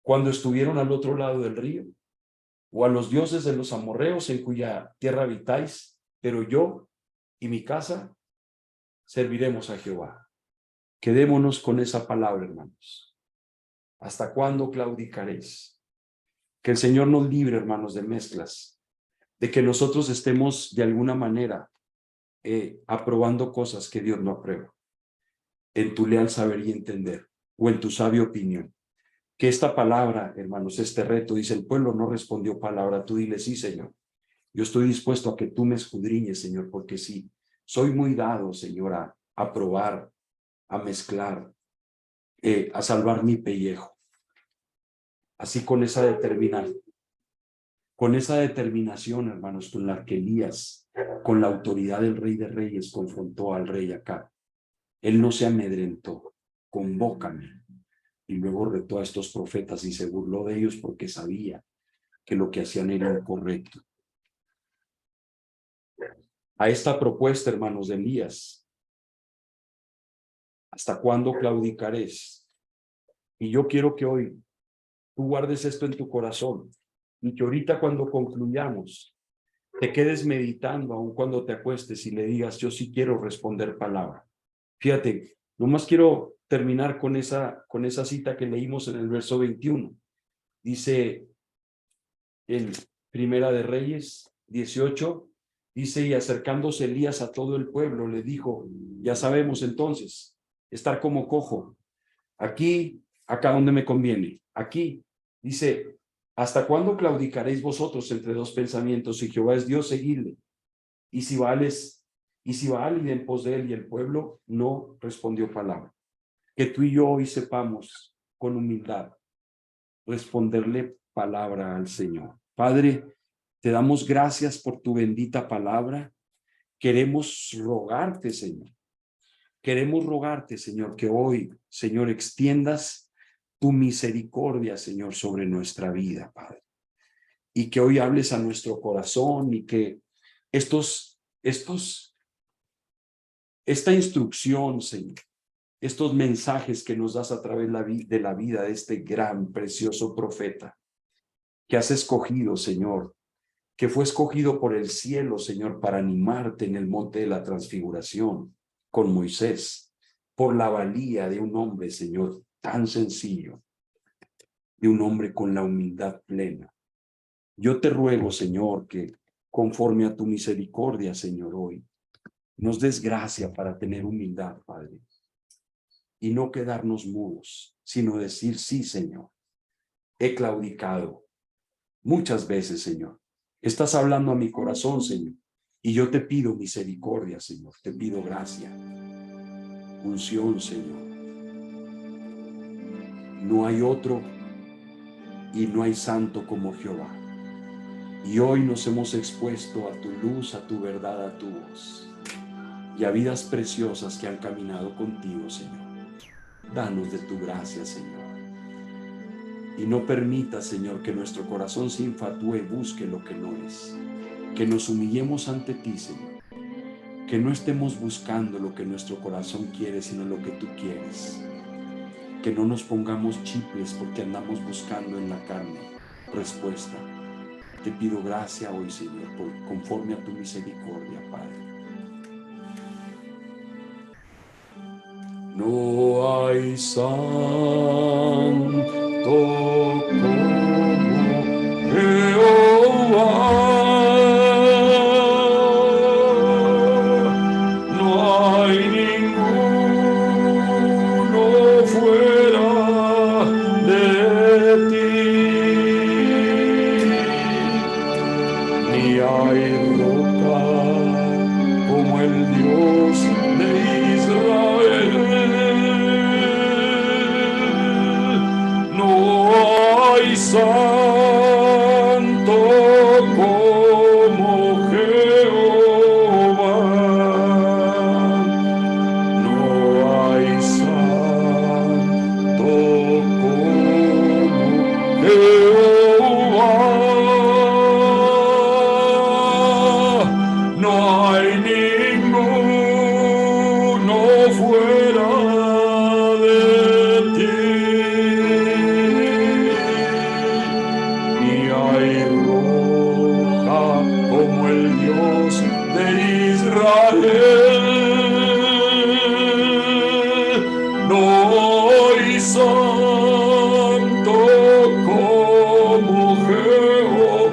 cuando estuvieron al otro lado del río, o a los dioses de los amorreos en cuya tierra habitáis, pero yo y mi casa serviremos a Jehová. Quedémonos con esa palabra, hermanos. ¿Hasta cuándo claudicaréis? Que el Señor nos libre, hermanos, de mezclas, de que nosotros estemos de alguna manera aprobando cosas que Dios no aprueba, en tu leal saber y entender, o en tu sabia opinión. Que esta palabra, hermanos, este reto, dice el pueblo, no respondió palabra, tú dile, sí, Señor. Yo estoy dispuesto a que tú me escudriñes, Señor, porque sí, soy muy dado, Señor, a probar, a mezclar, a salvar mi pellejo. Así con esa determinación, hermanos, con la que Elías, con la autoridad del Rey de Reyes, confrontó al rey Acab. Él no se amedrentó, convócame. Y luego retó a estos profetas y se burló de ellos porque sabía que lo que hacían era incorrecto. A esta propuesta, hermanos, de Elías, ¿hasta cuándo claudicaréis? Y yo quiero que hoy tú guardes esto en tu corazón y que ahorita cuando concluyamos te quedes meditando aun cuando te acuestes y le digas, yo sí quiero responder palabra. Fíjate, nomás quiero terminar con esa cita que leímos en el verso 21. Dice en Primera de Reyes 18, dice, y acercándose Elías a todo el pueblo, le dijo, ya sabemos entonces, estar como cojo, aquí, acá donde me conviene, aquí, dice, ¿hasta cuándo claudicaréis vosotros entre dos pensamientos? Si Jehová es Dios, seguidle, y si Baal id en pos de él, y el pueblo no respondió palabra. Que tú y yo hoy sepamos con humildad responderle palabra al Señor. Padre, te damos gracias por tu bendita palabra. Queremos rogarte, Señor. Queremos rogarte, Señor, que hoy, Señor, extiendas tu misericordia, Señor, sobre nuestra vida, Padre. Y que hoy hables a nuestro corazón y que esta instrucción, Señor, estos mensajes que nos das a través de la vida de este gran, precioso profeta que has escogido, Señor, que fue escogido por el cielo, Señor, para animarte en el monte de la transfiguración con Moisés, por la valía de un hombre, Señor, tan sencillo, de un hombre con la humildad plena. Yo te ruego, Señor, que conforme a tu misericordia, Señor, hoy, nos des gracia para tener humildad, Padre, y no quedarnos mudos, sino decir, sí, Señor, he claudicado muchas veces, Señor. Estás hablando a mi corazón, Señor, y yo te pido misericordia, Señor, te pido gracia, unción, Señor. No hay otro y no hay santo como Jehová. Y hoy nos hemos expuesto a tu luz, a tu verdad, a tu voz, y a vidas preciosas que han caminado contigo, Señor. Danos de tu gracia, Señor. Y no permita, Señor, que nuestro corazón se infatúe y busque lo que no es. Que nos humillemos ante ti, Señor. Que no estemos buscando lo que nuestro corazón quiere, sino lo que tú quieres. Que no nos pongamos chiples porque andamos buscando en la carne respuesta. Te pido gracia hoy, Señor, conforme a tu misericordia, Padre. No hay santo como Jehová. No hay ninguno fuera de ti. Ni hay roca como el Dios de Israel. No hay santo como Jehová. No hay santo como Jehová. No hay ninguno fuera de ti. Ni hay roca como el Dios de Israel. No hay santo como Jehová.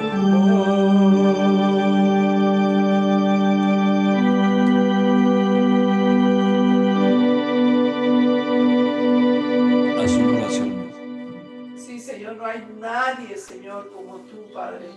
Haz una oración. Sí, Señor, no hay nadie, Señor, como tú, Padre.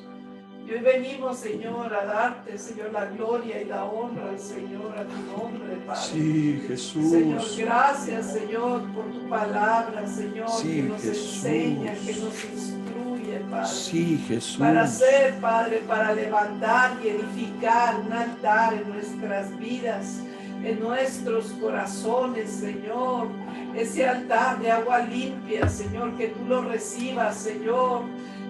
Y hoy venimos, Señor, a darte, Señor, la gloria y la honra, Señor, a tu nombre, Padre. Sí, Jesús. Señor, gracias, Señor, por tu palabra, Señor, Sí, que nos Jesús. enseña, que nos instruye, Padre. Sí, Jesús. Para hacer, Padre, para levantar y edificar un altar en nuestras vidas, en nuestros corazones, Señor. Ese altar de agua limpia, Señor, que tú lo recibas, Señor.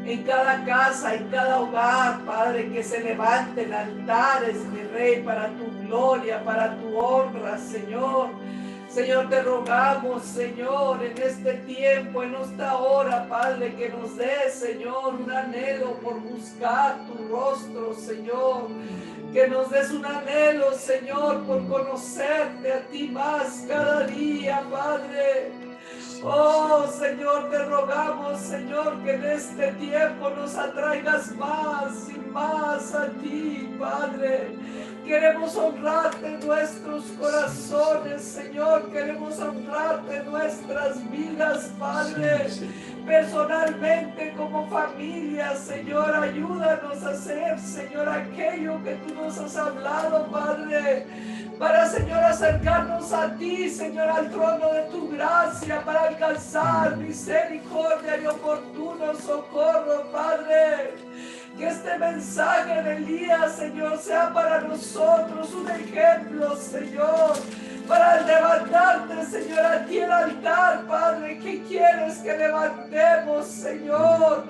En cada casa, en cada hogar, Padre, que se levanten altares, mi Rey, para tu gloria, para tu honra, Señor. Señor, te rogamos, Señor, en este tiempo, en esta hora, Padre, que nos des, Señor, un anhelo por buscar tu rostro, Señor. Que nos des un anhelo, Señor, por conocerte a ti más cada día, Padre. Oh, Señor, te rogamos, Señor, que en este tiempo nos atraigas más y más a ti, Padre. Queremos honrarte en nuestros corazones, Señor. Queremos honrarte en nuestras vidas, Padre. Personalmente, como familia, Señor, ayúdanos a hacer, Señor, aquello que tú nos has hablado, Padre. Para, Señor, acercarnos a ti, Señor, al trono de tu gracia, para alcanzar misericordia y oportuno socorro, Padre. Que este mensaje del día, Señor, sea para nosotros un ejemplo, Señor, para levantarte, Señor, a ti el altar, Padre, que quieres que levantemos, Señor.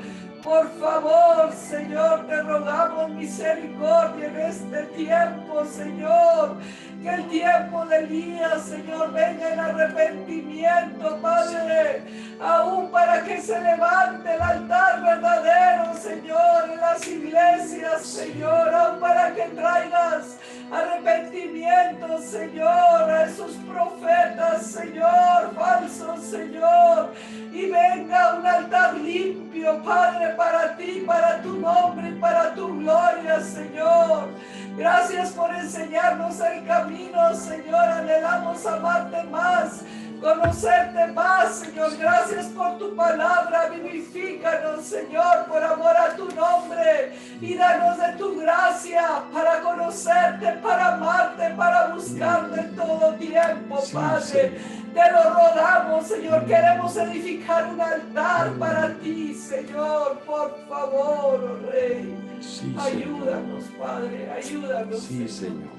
Por favor, Señor, te rogamos misericordia en este tiempo, Señor. Que el tiempo del día, Señor, venga en arrepentimiento, Padre. Aún para que se levante el altar verdadero, Señor, en las iglesias, Señor. Aún para que traigas arrepentimiento, Señor, a esos profetas, Señor, falsos, Señor. Y venga un altar limpio, Padre, para ti, para tu nombre y para tu gloria, Señor. Gracias por enseñarnos el camino, Señor. Anhelamos amarte más, conocerte más, Señor. Gracias por tu palabra. Vivifícanos, Señor, por amor a tu nombre. Y danos de tu gracia para conocerte, para amarte, para buscarte en todo tiempo, Padre. Te lo rogamos, Señor. Queremos edificar un altar para ti, Señor. Por favor, oh Rey. Sí, ayúdanos, Padre. Ayúdanos, sí, Señor.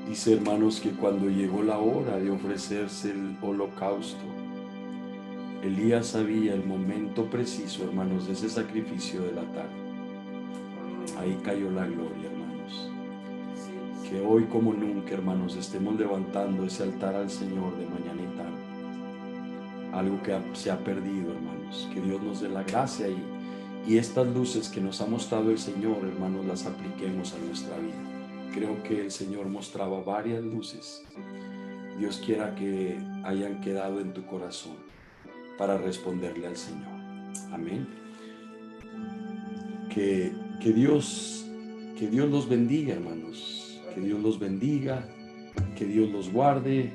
Dice, hermanos, que cuando llegó la hora de ofrecerse el holocausto, Elías sabía el momento preciso, hermanos, de ese sacrificio del altar. Ahí cayó la gloria, hermanos. Que hoy como nunca, hermanos, estemos levantando ese altar al Señor de mañana y tarde. Algo que se ha perdido, hermanos. Que Dios nos dé la gracia y estas luces que nos ha mostrado el Señor, hermanos, las apliquemos a nuestra vida. Creo que el Señor mostraba varias luces. Dios quiera que hayan quedado en tu corazón para responderle al Señor. Amén. Que Dios los bendiga, hermanos. Que Dios los bendiga, que Dios los guarde.